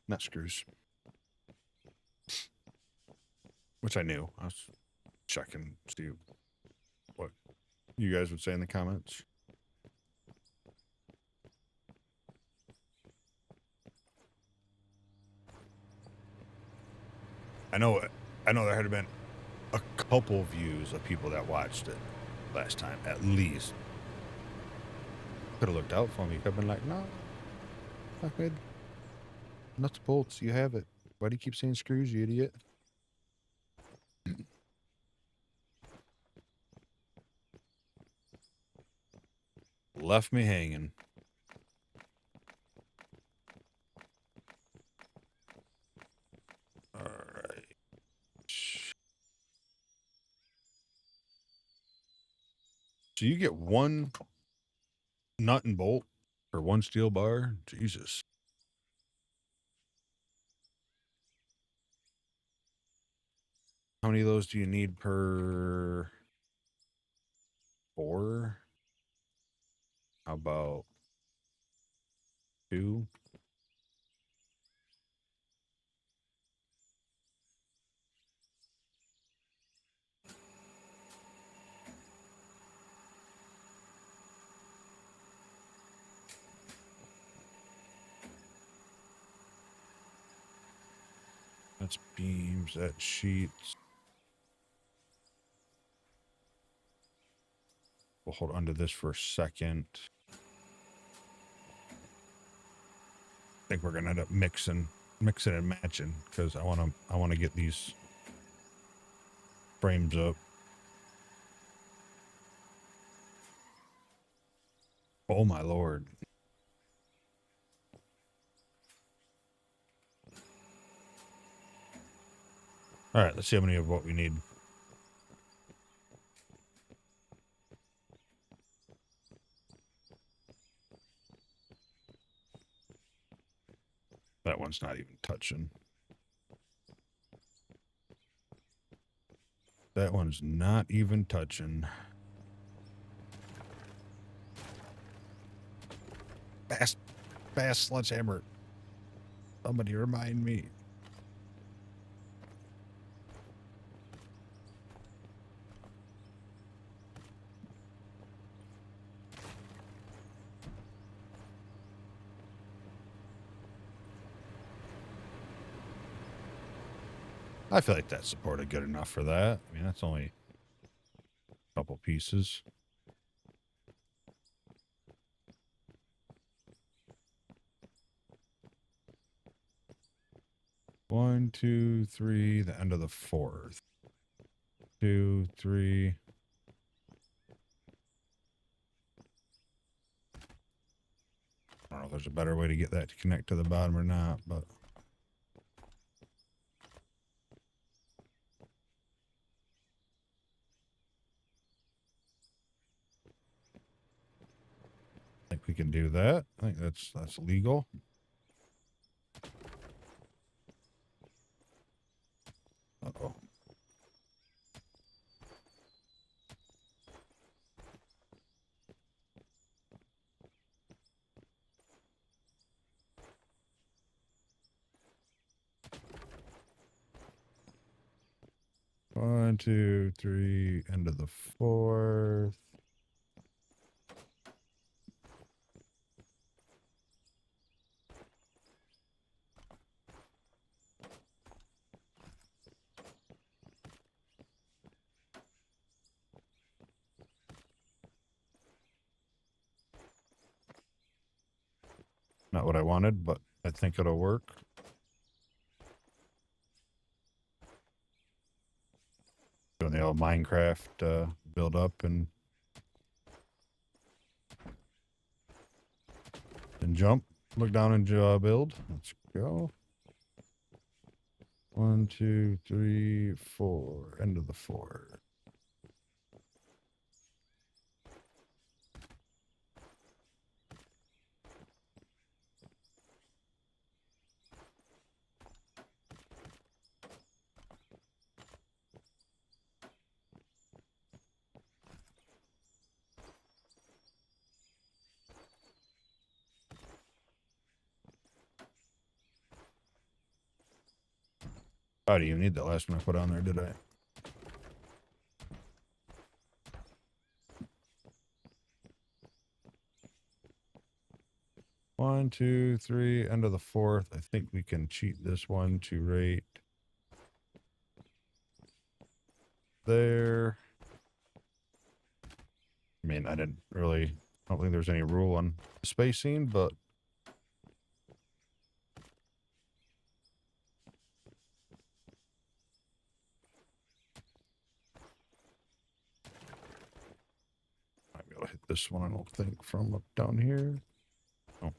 Nut screws. Which I knew. I was checking to see what you guys would say in the comments. I know there had been a couple views of people that watched it last time, at least. Could have looked out for me. Could have been like, no, not good. Nuts, bolts, you have it. Why do you keep saying screws, you idiot? Left me hanging. So you get one nut and bolt for one steel bar? Jesus. How many of those do you need per 4? How about 2? That's beams, that's sheets. We'll hold onto this for a second. I think we're gonna end up mixing and matching because I wanna get these frames up. Oh my lord. All right, let's see how many of what we need. That one's not even touching. That one's not even touching. Fast sledgehammer. Somebody remind me. I feel like that's supported good enough for that. I mean, that's only a couple pieces. One, two, three, the end of the 4th. 2, 3. I don't know if there's a better way to get that to connect to the bottom or not, but I think we can do that. I think that's legal. Uh-oh. One, two, three, end of the 4th. Not what I wanted, but I think it'll work. Doing the old Minecraft build up and jump. Look down and build. Let's go. 1, 2, 3, 4. End of the 4. I didn't even need that last one I put on there, did I? One, two, three, end of the 4th. I think we can cheat this one to rate there. I mean, I don't think there's any rule on spacing, but might be able to hit this one, I don't think, from up down here. Oh.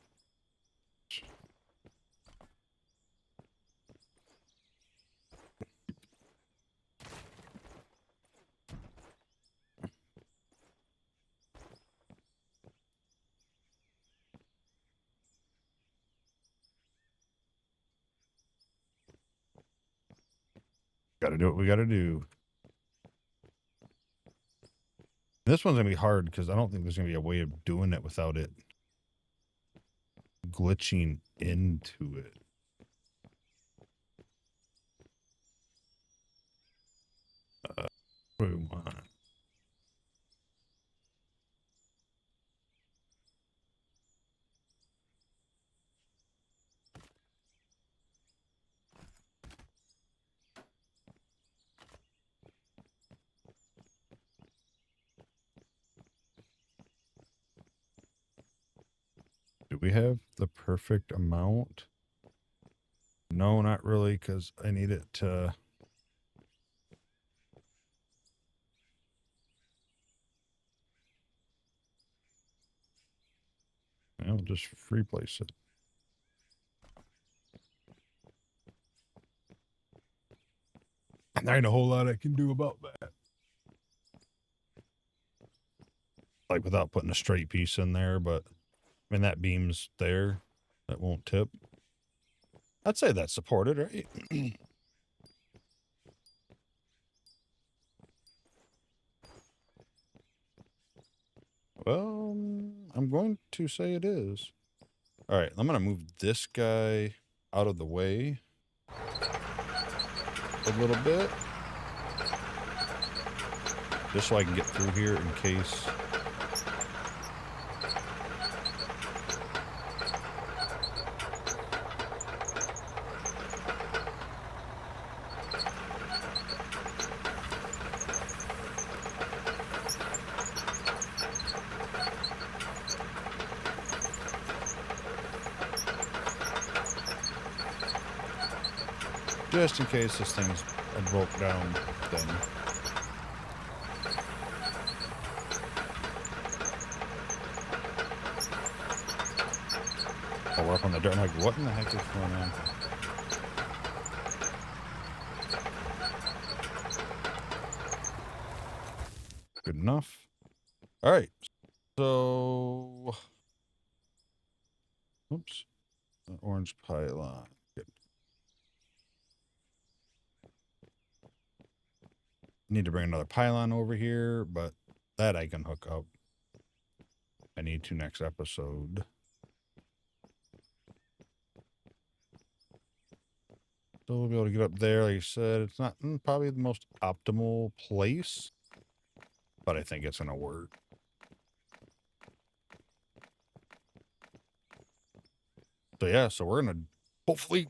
Gotta do what we gotta do. This one's gonna be hard because I don't think there's gonna be a way of doing it without it glitching into it. What do we want? Do we have the perfect amount? No, not really, because I need it to... I'll just replace it. And there ain't a whole lot I can do about that. Like without putting a straight piece in there, but I mean, that beam's there. That won't tip. I'd say that's supported, right? Well, I'm going to say it is. All right, I'm going to move this guy out of the way a little bit. Just so I can get through here in case. Just in case this thing's a broke down thing. Oh, we're up on the dirt. I'm like, what in the heck is going on? Good enough. All right. So, oops, an orange pylon. Good. Need to bring another pylon over here, but that I can hook up. I need to next episode. So we'll be able to get up there. Like I said, it's not probably the most optimal place, but I think it's going to work. So yeah, so we're going to hopefully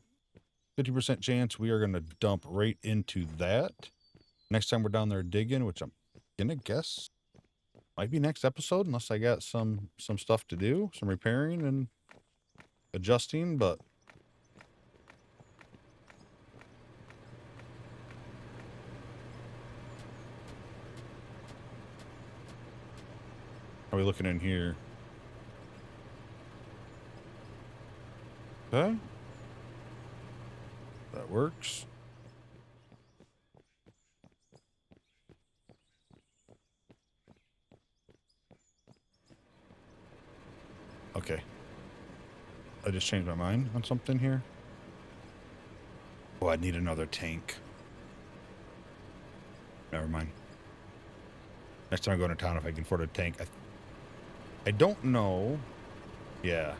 50% chance we are going to dump right into that. Next time we're down there digging, which I'm going to guess might be next episode, unless I got some stuff to do, some repairing and adjusting, but how are we looking in here? Okay. That works. Okay. I just changed my mind on something here. Oh, I need another tank. Never mind. Next time I go into town, if I can afford a tank. I don't know. Yeah.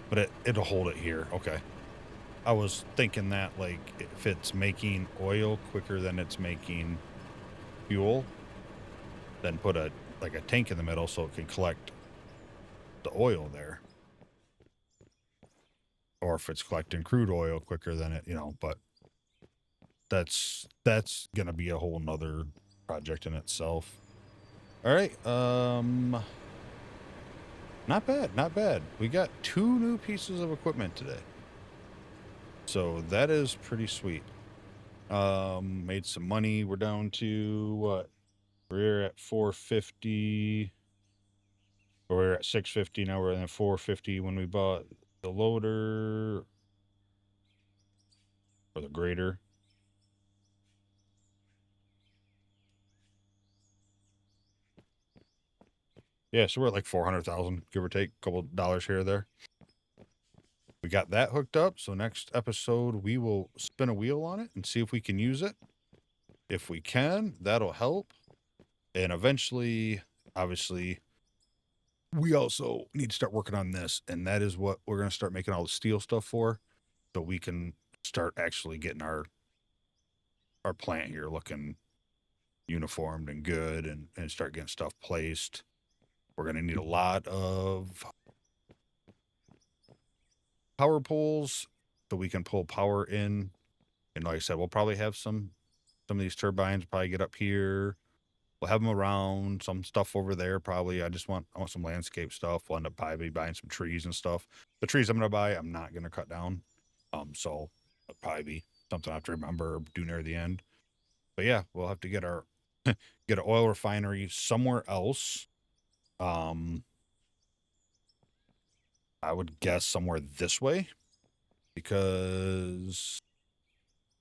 But it'll hold it here. Okay. I was thinking that, like, if it's making oil quicker than it's making fuel, then put a tank in the middle so it can collect the oil there. Or if it's collecting crude oil quicker than it, but that's gonna be a whole nother project in itself. All right. Not bad. We got 2 new pieces of equipment today. So that is pretty sweet. Made some money. We're down to what? We're at 450. Or we're at 650 now. We're at 450 when we bought the loader or the grader. Yeah, so we're at like 400,000, give or take, a couple dollars here or there. we got that hooked up. So next episode, we will spin a wheel on it and see if we can use it. If we can, that'll help. And eventually, obviously, we also need to start working on this. And that is what we're going to start making all the steel stuff for. So we can start actually getting our plant here looking uniformed and good, and start getting stuff placed. We're going to need a lot of power poles so we can pull power in. And like I said, we'll probably have some of these turbines probably get up here. We'll have them around, some stuff over there probably. I want some landscape stuff. We'll end up probably buying some trees and stuff. The trees I'm going to buy, I'm not going to cut down. So it'll probably be something I have to remember do near the end. But yeah, we'll have to get our get an oil refinery somewhere else. I would guess somewhere this way, because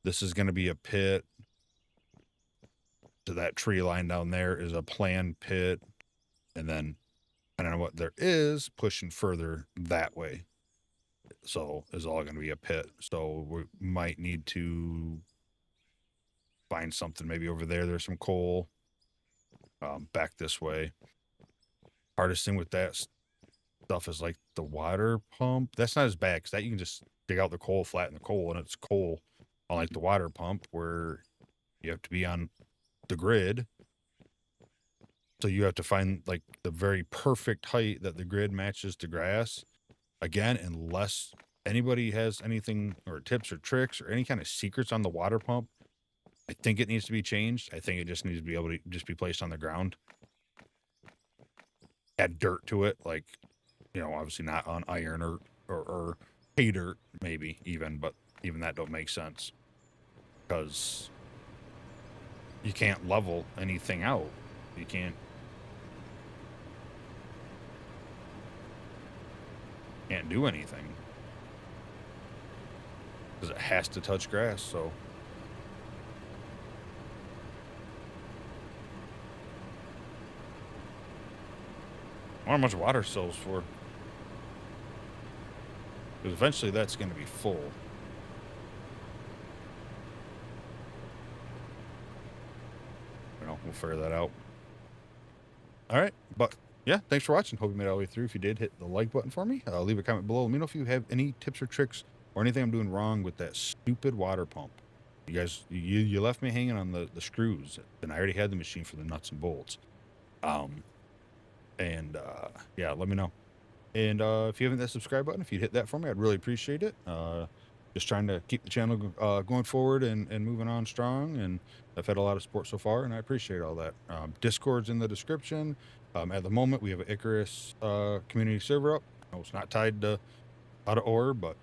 this is going to be a pit. So that tree line down there is a planned pit. And then I don't know what there is pushing further that way. So is all going to be a pit. So we might need to find something maybe over there. There's some coal back this way. Hardest thing with that stuff is like the water pump. That's not as bad because that you can just dig out the coal, flatten the coal, and it's coal. Unlike the water pump where you have to be on the grid. So you have to find like the very perfect height that the grid matches the grass. Again, unless anybody has anything or tips or tricks or any kind of secrets on the water pump, I think it needs to be changed. I think it just needs to be able to just be placed on the ground. Add dirt to it, like, obviously not on iron or pay dirt, maybe even, but even that don't make sense because you can't level anything out. You can't do anything because it has to touch grass. So I wonder how much water sells for, because eventually that's going to be full. We'll figure that out. All right, but yeah, thanks for watching. Hope you made it all the way through. If you did, hit the like button for me. Leave a comment below. Let me know if you have any tips or tricks or anything I'm doing wrong with that stupid water pump. You guys, you left me hanging on the screws, and I already had the machine for the nuts and bolts. Yeah, let me know. And if you haven't hit that subscribe button, if you'd hit that for me, I'd really appreciate it. Just trying to keep the channel going forward and moving on strong. And I've had a lot of support so far, and I appreciate all that. Discord's in the description. At the moment, we have an Icarus community server up. It's not tied to Out-of-Ore, but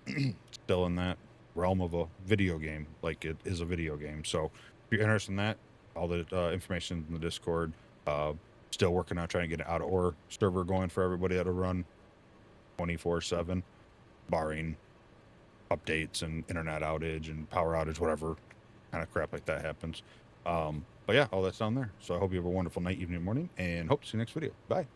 still in that realm of a video game, like it is a video game. So if you're interested in that, all the information in the Discord. Still working on trying to get an Out-of-Ore server going for everybody that'll run 24/7, barring updates and internet outage and power outage, whatever kind of crap like that happens. But yeah, all that's down there. So I hope you have a wonderful night, evening, morning, and hope to see you next video. Bye.